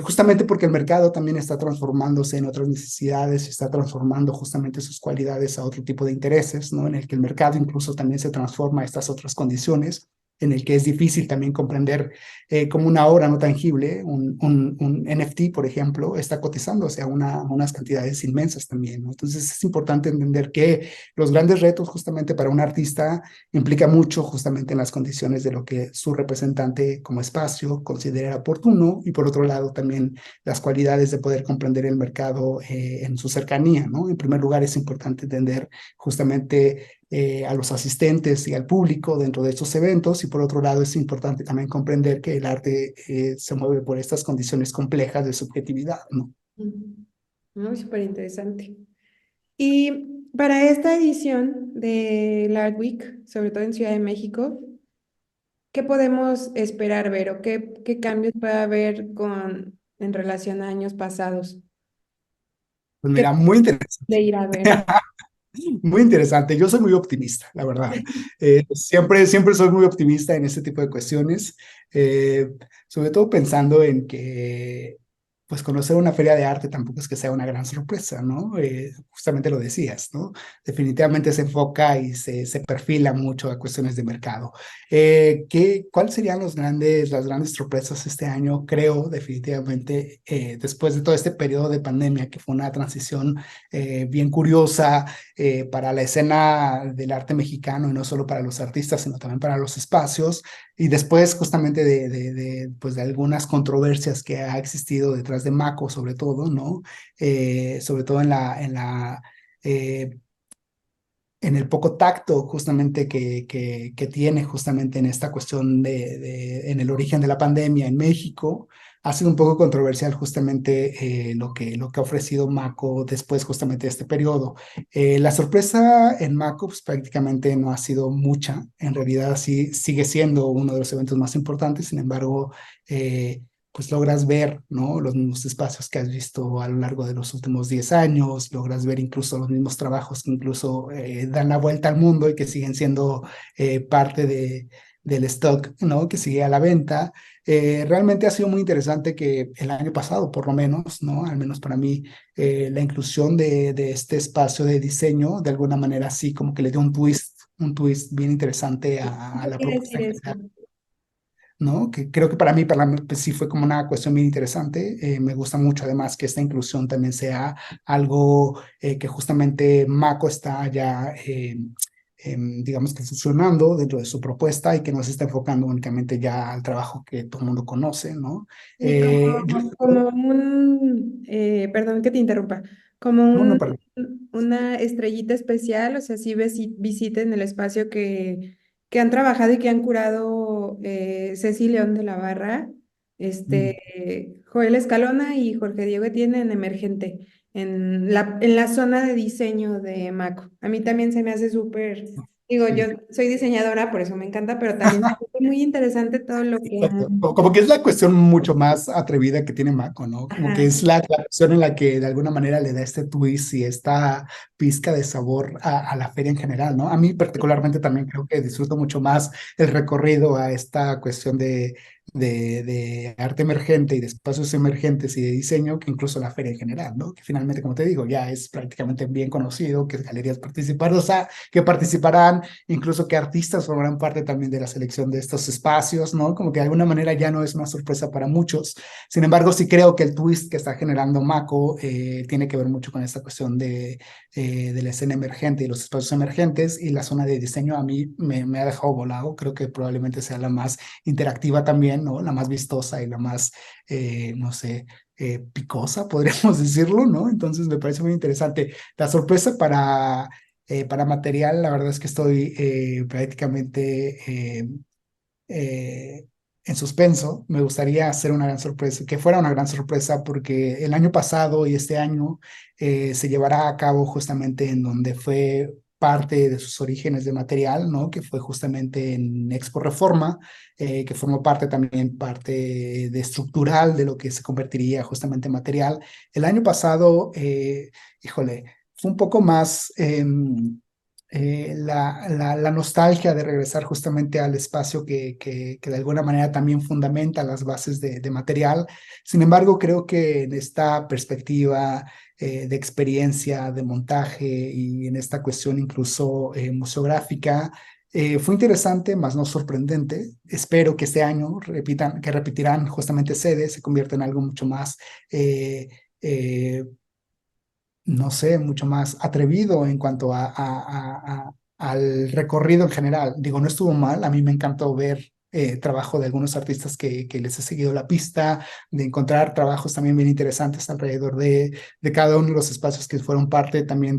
Justamente porque el mercado también está transformándose en otras necesidades, está transformando justamente sus cualidades a otro tipo de intereses, ¿no? En el que el mercado incluso también se transforma a estas otras condiciones, en el que es difícil también comprender cómo una obra no tangible, un NFT, por ejemplo, está cotizándose a unas cantidades inmensas también, ¿no? Entonces es importante entender que los grandes retos justamente para un artista implica mucho justamente en las condiciones de lo que su representante como espacio considera oportuno y por otro lado también las cualidades de poder comprender el mercado en su cercanía, ¿no? En primer lugar es importante entender justamente a los asistentes y al público dentro de estos eventos y por otro lado es importante también comprender que el arte se mueve por estas condiciones complejas de subjetividad, ¿no? Muy súper interesante. Y para esta edición de Art Week, sobre todo en Ciudad de México, ¿qué podemos esperar ver o qué cambios puede haber en relación a años pasados? Pues ¿Qué mira, muy interesante. de ir a ver? Muy interesante. Yo soy muy optimista, la verdad. Siempre soy muy optimista en este tipo de cuestiones, eh, sobre todo pensando en que, pues, conocer una feria de arte tampoco es que sea una gran sorpresa, ¿no? Justamente lo decías, ¿no? Definitivamente se enfoca y se perfila mucho a cuestiones de mercado. ¿Cuáles serían las grandes sorpresas este año? Creo definitivamente, después de todo este periodo de pandemia, que fue una transición bien curiosa para la escena del arte mexicano y no solo para los artistas, sino también para los espacios. Y después justamente pues de algunas controversias que ha existido detrás de Mako, sobre todo, ¿no? Sobre todo eh, en el poco tacto justamente que tiene justamente en esta cuestión en el origen de la pandemia en México, ha sido un poco controversial justamente lo que ha ofrecido Mako después justamente de este periodo. La sorpresa en Mako pues, prácticamente no ha sido mucha, en realidad sí sigue siendo uno de los eventos más importantes, sin embargo, pues logras ver, ¿no? Los mismos espacios que has visto a lo largo de los últimos 10 años, logras ver incluso los mismos trabajos que incluso dan la vuelta al mundo y que siguen siendo parte del stock, ¿no? Que sigue a la venta. Realmente ha sido muy interesante que el año pasado, por lo menos, ¿no? Al menos para mí, la inclusión de este espacio de diseño, de alguna manera sí, como que le dio un twist bien interesante a ¿Qué la quiere propuesta decir en eso? general. ¿No? Que creo que para mí pues sí fue como una cuestión bien interesante. Me gusta mucho además que esta inclusión también sea algo que justamente Mako está ya, digamos que funcionando dentro de su propuesta y que no se está enfocando únicamente ya al trabajo que todo el mundo conoce, ¿no? Y como perdón que te interrumpa, como No, no, perdón. una estrellita especial, o sea, si visiten el espacio que han trabajado y que han curado Ceci León de la Barra, Mm. Joel Escalona y Jorge Diego Etienne en Emergente, en la zona de diseño de Maco. A mí también se me hace súper, digo, yo Sí. soy diseñadora, por eso me encanta, pero también me parece muy interesante todo lo que Exacto. han... Como que es la cuestión mucho más atrevida que tiene Mako, ¿no? Como que Ajá. es la cuestión en la que de alguna manera le da este twist y esta pizca de sabor a la feria en general, ¿no? A mí particularmente también creo que disfruto mucho más el recorrido a esta cuestión de arte emergente y de espacios emergentes y de diseño que incluso la feria en general, ¿no? Que finalmente, como te digo, ya es prácticamente bien conocido que galerías participarán, o sea, que participarán, incluso que artistas formarán parte también de la selección de estos espacios, ¿no? Como que de alguna manera ya no es una sorpresa para muchos. Sin embargo, sí creo que el twist que está generando Mako tiene que ver mucho con esta cuestión de la escena emergente y los espacios emergentes, y la zona de diseño a mí me ha dejado volado. Creo que probablemente sea la más interactiva también, ¿no? La más vistosa y la más, no sé, picosa, podríamos decirlo, ¿no? Entonces me parece muy interesante. La sorpresa para material, la verdad es que estoy prácticamente eh, en suspenso. Me gustaría hacer una gran sorpresa, que fuera una gran sorpresa, porque el año pasado y este año se llevará a cabo justamente en donde fue parte de sus orígenes de material, ¿no? Que fue justamente en Expo Reforma, que formó parte también, parte de estructural de lo que se convertiría justamente en material. El año pasado, híjole, fue un poco más la nostalgia de regresar justamente al espacio que de alguna manera también fundamenta las bases de material. Sin embargo, creo que en esta perspectiva de experiencia, de montaje y en esta cuestión incluso museográfica, fue interesante, más no sorprendente. Espero que este año que repetirán justamente sede, se convierta en algo mucho más no sé, mucho más atrevido en cuanto al recorrido en general. Digo, no estuvo mal, a mí me encantó ver trabajo de algunos artistas que les he seguido la pista, de encontrar trabajos también bien interesantes alrededor de cada uno de los espacios que fueron parte también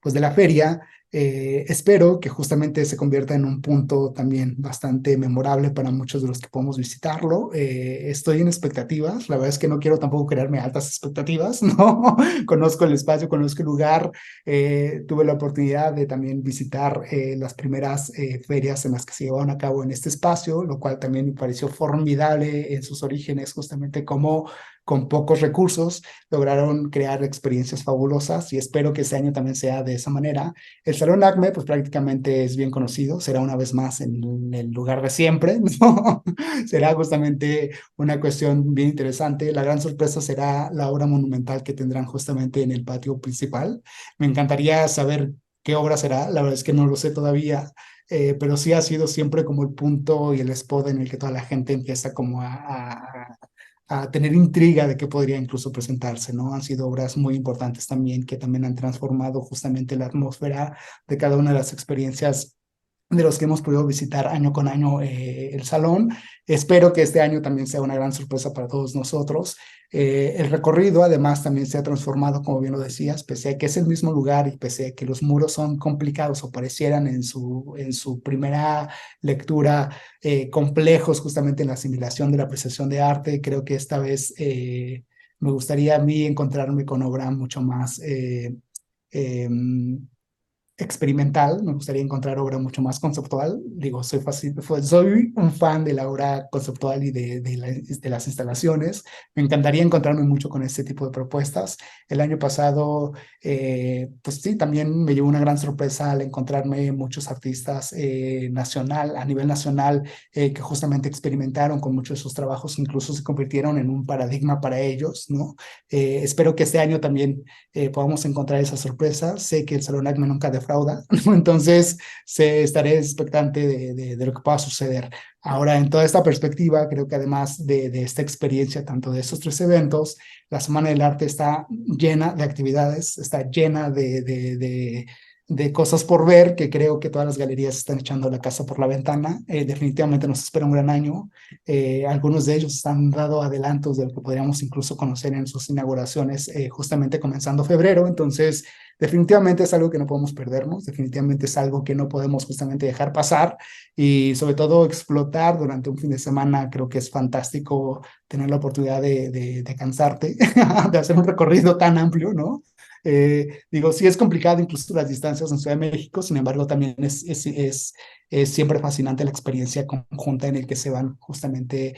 pues de la feria. Espero que justamente se convierta en un punto también bastante memorable para muchos de los que podemos visitarlo. Estoy en expectativas, la verdad es que no quiero tampoco crearme altas expectativas, ¿no? Conozco el espacio, conozco el lugar, tuve la oportunidad de también visitar las primeras ferias en las que se llevaron a cabo en este espacio, lo cual también me pareció formidable en sus orígenes, justamente como con pocos recursos lograron crear experiencias fabulosas, y espero que este año también sea de esa manera. El Salón ACME, pues prácticamente es bien conocido, será una vez más en el lugar de siempre, ¿no? Será justamente una cuestión bien interesante. La gran sorpresa será la obra monumental que tendrán justamente en el patio principal. Me encantaría saber qué obra será, la verdad es que no lo sé todavía, pero sí ha sido siempre como el punto y el spot en el que toda la gente empieza como a tener intriga de qué podría incluso presentarse, ¿no? Han sido obras muy importantes también que también han transformado justamente la atmósfera de cada una de las experiencias de los que hemos podido visitar año con año el salón. Espero que este año también sea una gran sorpresa para todos nosotros. El recorrido además también se ha transformado, como bien lo decías, pese a que es el mismo lugar y pese a que los muros son complicados o parecieran en su primera lectura complejos justamente en la asimilación de la apreciación de arte. Creo que esta vez me gustaría a mí encontrarme con obra mucho más eh, experimental. Me gustaría encontrar obra mucho más conceptual. Digo, soy un fan de la obra conceptual y de las instalaciones. Me encantaría encontrarme mucho con este tipo de propuestas. El año pasado, pues sí, también me llevó una gran sorpresa al encontrarme muchos artistas a nivel nacional, que justamente experimentaron con muchos de sus trabajos, incluso se convirtieron en un paradigma para ellos, ¿no? Espero que este año también podamos encontrar esa sorpresa. Sé que el Salón ACME nunca defrauda, ¿no? Entonces estaré expectante de lo que pueda suceder. Ahora, en toda esta perspectiva, creo que además de esta experiencia, tanto de estos tres eventos, la Semana del Arte está llena de actividades, está llena de cosas por ver, que creo que todas las galerías están echando la casa por la ventana. Definitivamente nos espera un gran año. Algunos de ellos han dado adelantos de lo que podríamos incluso conocer en sus inauguraciones, justamente comenzando febrero. Entonces, definitivamente es algo que no podemos perdernos, definitivamente es algo que no podemos justamente dejar pasar, y sobre todo explotar durante un fin de semana. Creo que es fantástico tener la oportunidad de cansarte, de hacer un recorrido tan amplio, ¿no? Digo, sí es complicado incluso las distancias en Ciudad de México, sin embargo también es siempre fascinante la experiencia conjunta en el que se van justamente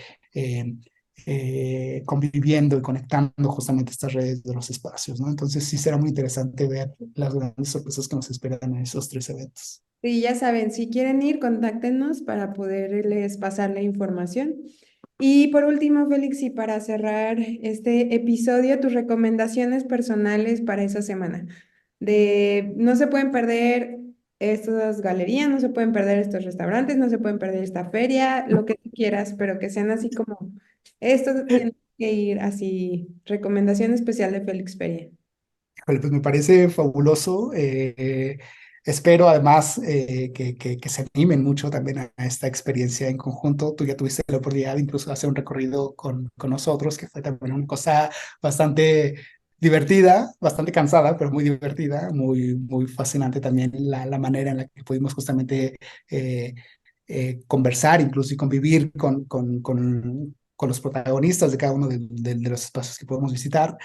conviviendo y conectando justamente estas redes de los espacios, ¿no? Entonces sí será muy interesante ver las grandes sorpresas que nos esperan en esos tres eventos. Y ya saben, si quieren ir, contáctenos para poderles pasar la información. Y por último, Félix, y para cerrar este episodio, tus recomendaciones personales para esa semana. No se pueden perder estas galerías, no se pueden perder estos restaurantes, no se pueden perder esta feria, lo que tú quieras, pero que sean así como, esto tiene que ir así, recomendación especial de Félix Feria. Híjole, pues me parece fabuloso. Espero además que se animen mucho también a esta experiencia en conjunto. Tú ya tuviste la oportunidad de incluso hacer un recorrido con nosotros, que fue también una cosa bastante divertida, bastante cansada, pero muy divertida, muy fascinante también la manera en la que pudimos justamente eh, conversar incluso y convivir con los protagonistas de cada uno de los espacios que podemos visitar.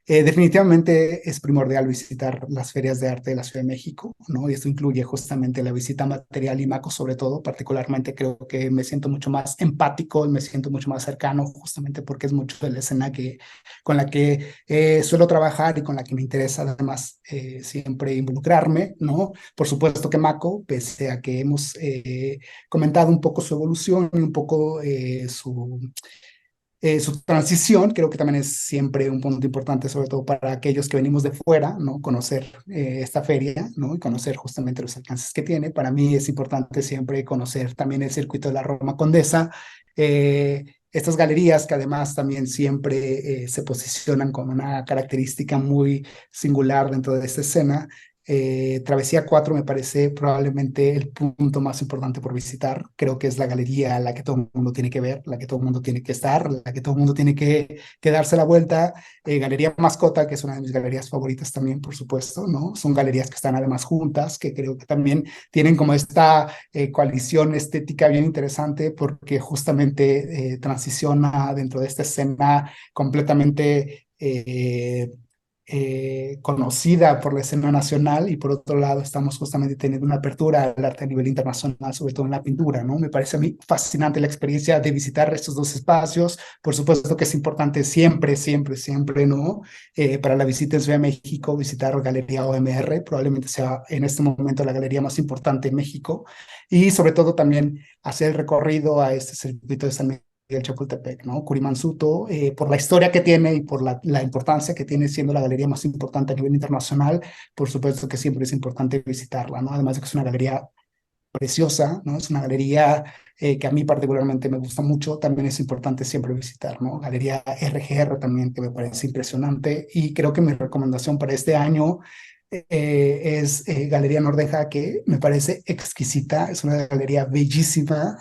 Definitivamente es primordial visitar las ferias de arte de la Ciudad de México, ¿no? Y esto incluye justamente la visita material y Maco, sobre todo, particularmente creo que me siento mucho más empático y me siento mucho más cercano, justamente porque es mucho de la escena con la que suelo trabajar y con la que me interesa además siempre involucrarme, ¿no? Por supuesto que Maco, pese a que hemos comentado un poco su evolución y un poco su transición, creo que también es siempre un punto importante, sobre todo para aquellos que venimos de fuera, ¿no? Conocer esta feria, ¿no? Y conocer justamente los alcances que tiene. Para mí es importante siempre conocer también el circuito de la Roma Condesa, estas galerías que además también siempre se posicionan con una característica muy singular dentro de esta escena. Travesía 4 me parece probablemente el punto más importante por visitar. Creo que es la galería a la que todo el mundo tiene que ver, la que todo el mundo tiene que estar, la que todo el mundo tiene que darse la vuelta. Galería Mascota, que es una de mis galerías favoritas también, por supuesto, ¿no? Son galerías que están además juntas, que creo que también tienen como esta coalición estética bien interesante porque justamente transiciona dentro de esta escena completamente conocida por la escena nacional y por otro lado estamos justamente teniendo una apertura al arte a nivel internacional, sobre todo en la pintura, ¿no? Me parece a mí fascinante la experiencia de visitar estos dos espacios. Por supuesto que es importante siempre, ¿no? Para la visita en Ciudad de México, visitar Galería OMR, probablemente sea en este momento la galería más importante en México y sobre todo también hacer el recorrido a este circuito de San Miguel el Chapultepec, ¿no? Curimansuto, por la historia que tiene y por la importancia que tiene siendo la galería más importante a nivel internacional, por supuesto que siempre es importante visitarla, ¿no? Además de que es una galería preciosa, ¿no? Es una galería que a mí particularmente me gusta mucho, también es importante siempre visitar, ¿no? Galería RGR también, que me parece impresionante, y creo que mi recomendación para este año es Galería Nordeja, que me parece exquisita, es una galería bellísima.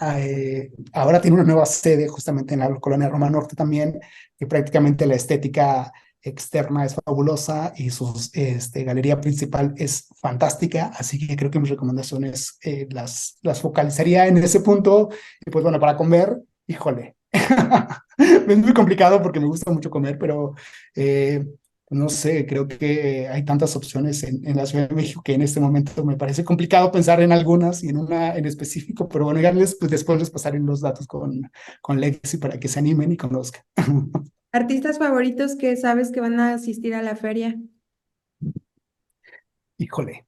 Ahora tiene una nueva sede justamente en la colonia Roma Norte también, que prácticamente la estética externa es fabulosa y su galería principal es fantástica, así que creo que mis recomendaciones las focalizaría en ese punto. Y pues bueno, para comer, híjole, es muy complicado porque me gusta mucho comer, pero no sé, creo que hay tantas opciones en la Ciudad de México que en este momento me parece complicado pensar en algunas y en una en específico, pero bueno, pues después les pasaré los datos con Lexi para que se animen y conozcan. ¿Artistas favoritos que sabes que van a asistir a la feria? Híjole,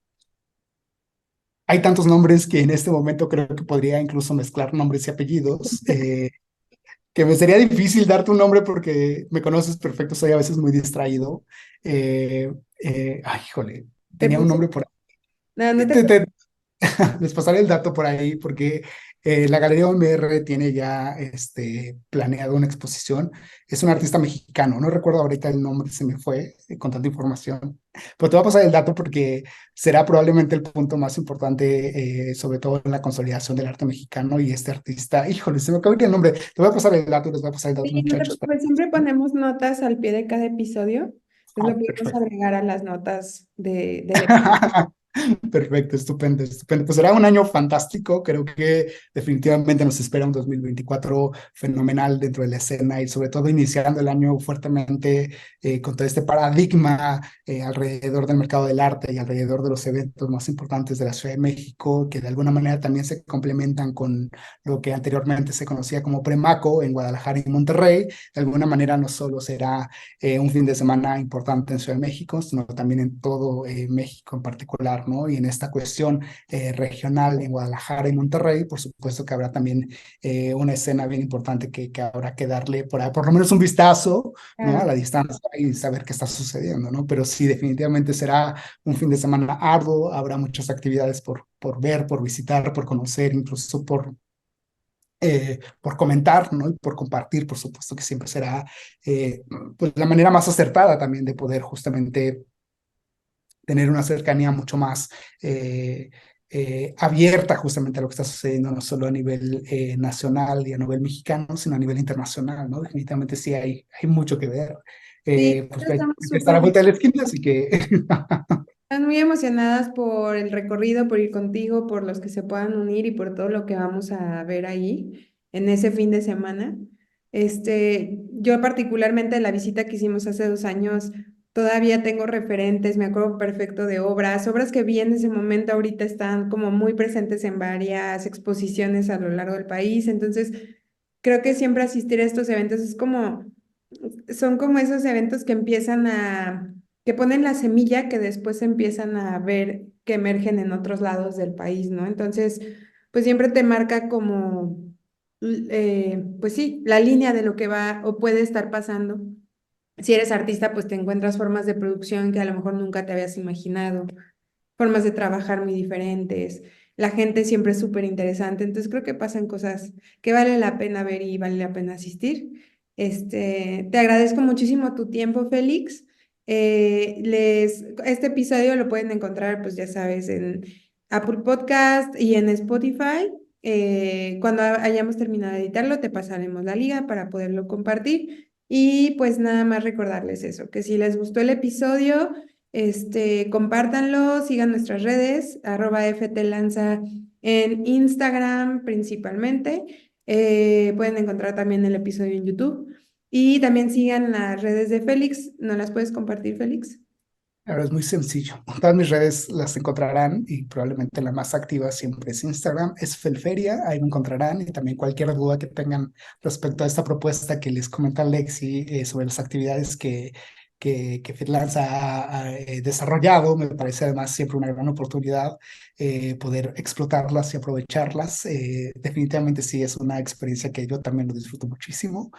hay tantos nombres que en este momento creo que podría incluso mezclar nombres y apellidos, que me sería difícil darte un nombre porque me conoces perfecto, soy a veces muy distraído. Híjole, Te tenía un puse. nombre por No, no ahí. te. Les pasaré el dato por ahí porque la Galería OMR tiene ya planeado una exposición. Es un artista mexicano, no recuerdo ahorita el nombre, se me fue con tanta información, pero te voy a pasar el dato porque será probablemente el punto más importante, sobre todo en la consolidación del arte mexicano y este artista. Híjole, se me acaba de ir el nombre. Te voy a pasar el dato, les voy a pasar el dato, Sí, no te muchachos. preocupes, siempre ponemos notas al pie de cada episodio, entonces lo podemos Perfecto. agregar a las notas del episodio. Perfecto, estupendo, estupendo. Pues será un año fantástico. Creo que definitivamente nos espera un 2024 fenomenal dentro de la escena y sobre todo iniciando el año fuertemente con todo este paradigma alrededor del mercado del arte y alrededor de los eventos más importantes de la Ciudad de México, que de alguna manera también se complementan con lo que anteriormente se conocía como Premaco en Guadalajara y Monterrey. De alguna manera no solo será un fin de semana importante en Ciudad de México, sino también en todo México en particular lugar, ¿no? Y en esta cuestión regional en Guadalajara y Monterrey, por supuesto que habrá también una escena bien importante que habrá que darle por lo menos un vistazo, ¿no? A la distancia y saber qué está sucediendo, ¿no? Pero sí, definitivamente será un fin de semana arduo, habrá muchas actividades por ver, por visitar, por conocer, incluso por comentar, ¿no? Y por compartir, por supuesto que siempre será pues la manera más acertada también de poder justamente tener una cercanía mucho más abierta justamente a lo que está sucediendo, no solo a nivel nacional y a nivel mexicano, sino a nivel internacional, ¿no? Definitivamente sí hay mucho que ver. Sí, Pues hay estamos que estar a súper vuelta de la esquina, así que están muy emocionadas por el recorrido, por ir contigo, por los que se puedan unir y por todo lo que vamos a ver ahí en ese fin de semana. Yo particularmente la visita que hicimos hace 2 años, todavía tengo referentes, me acuerdo perfecto de obras que vi en ese momento ahorita están como muy presentes en varias exposiciones a lo largo del país, entonces creo que siempre asistir a estos eventos son como esos eventos que ponen la semilla que después empiezan a ver que emergen en otros lados del país, ¿no? Entonces, pues siempre te marca como, pues sí, la línea de lo que va o puede estar pasando. Si eres artista, pues te encuentras formas de producción que a lo mejor nunca te habías imaginado, formas de trabajar muy diferentes. La gente siempre es súper interesante, entonces creo que pasan cosas que vale la pena ver y vale la pena asistir. Te agradezco muchísimo tu tiempo, Félix. Este episodio lo pueden encontrar, pues ya sabes, en Apple Podcast y en Spotify. Cuando hayamos terminado de editarlo, te pasaremos la liga para poderlo compartir. Y pues nada más recordarles eso, que si les gustó el episodio, compártanlo, sigan nuestras redes, @ftlanza en Instagram principalmente. Pueden encontrar también el episodio en YouTube. Y también sigan las redes de Félix. ¿No las puedes compartir, Félix? ahora es muy sencillo. Todas mis redes las encontrarán y probablemente la más activa siempre es Instagram, es Felferia, ahí me encontrarán y también cualquier duda que tengan respecto a esta propuesta que les comenta Lexi sobre las actividades que FitLance ha desarrollado, me parece además siempre una gran oportunidad poder explotarlas y aprovecharlas. Definitivamente sí es una experiencia que yo también lo disfruto muchísimo,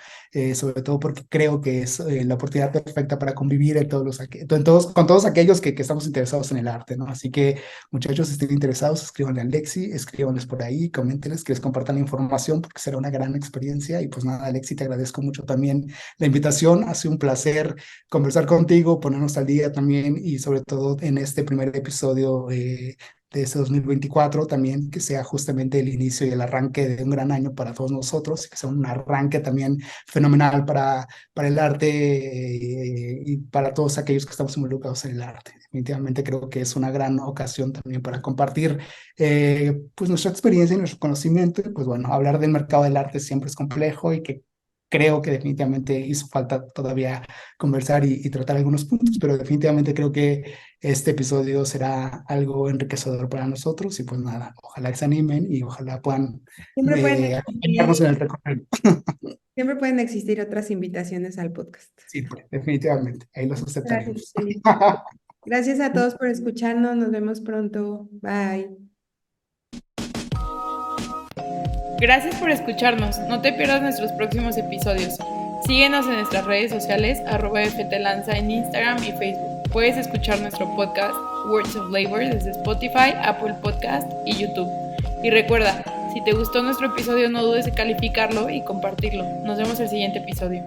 sobre todo porque creo que es la oportunidad perfecta para convivir con todos aquellos que estamos interesados en el arte, ¿no? Así que muchachos, si estén interesados, escríbanle a Alexi, escríbanles por ahí, coméntenles, que les compartan la información porque será una gran experiencia. Y pues nada, Alexi, te agradezco mucho también la invitación, ha sido un placer conversar contigo, ponernos al día también y sobre todo en este primer episodio de este 2024 también, que sea justamente el inicio y el arranque de un gran año para todos nosotros, que sea un arranque también fenomenal para el arte y para todos aquellos que estamos involucrados en el arte. Definitivamente creo que es una gran ocasión también para compartir pues nuestra experiencia y nuestro conocimiento. Y pues bueno, hablar del mercado del arte siempre es complejo y que creo que definitivamente hizo falta todavía conversar y tratar algunos puntos, pero definitivamente creo que este episodio será algo enriquecedor para nosotros y pues nada, ojalá que se animen y ojalá puedan Siempre pueden acompañarnos en existir, el recorrido. siempre pueden existir otras invitaciones al podcast. Sí, definitivamente, ahí los Gracias, aceptaremos. Félix. Gracias a todos por escucharnos. Nos vemos pronto. Bye. Gracias por escucharnos. No te pierdas nuestros próximos episodios. Síguenos en nuestras redes sociales, @ftlanza en Instagram y Facebook. Puedes escuchar nuestro podcast Words of Labor desde Spotify, Apple Podcast y YouTube. Y recuerda, si te gustó nuestro episodio, no dudes en calificarlo y compartirlo. Nos vemos el siguiente episodio.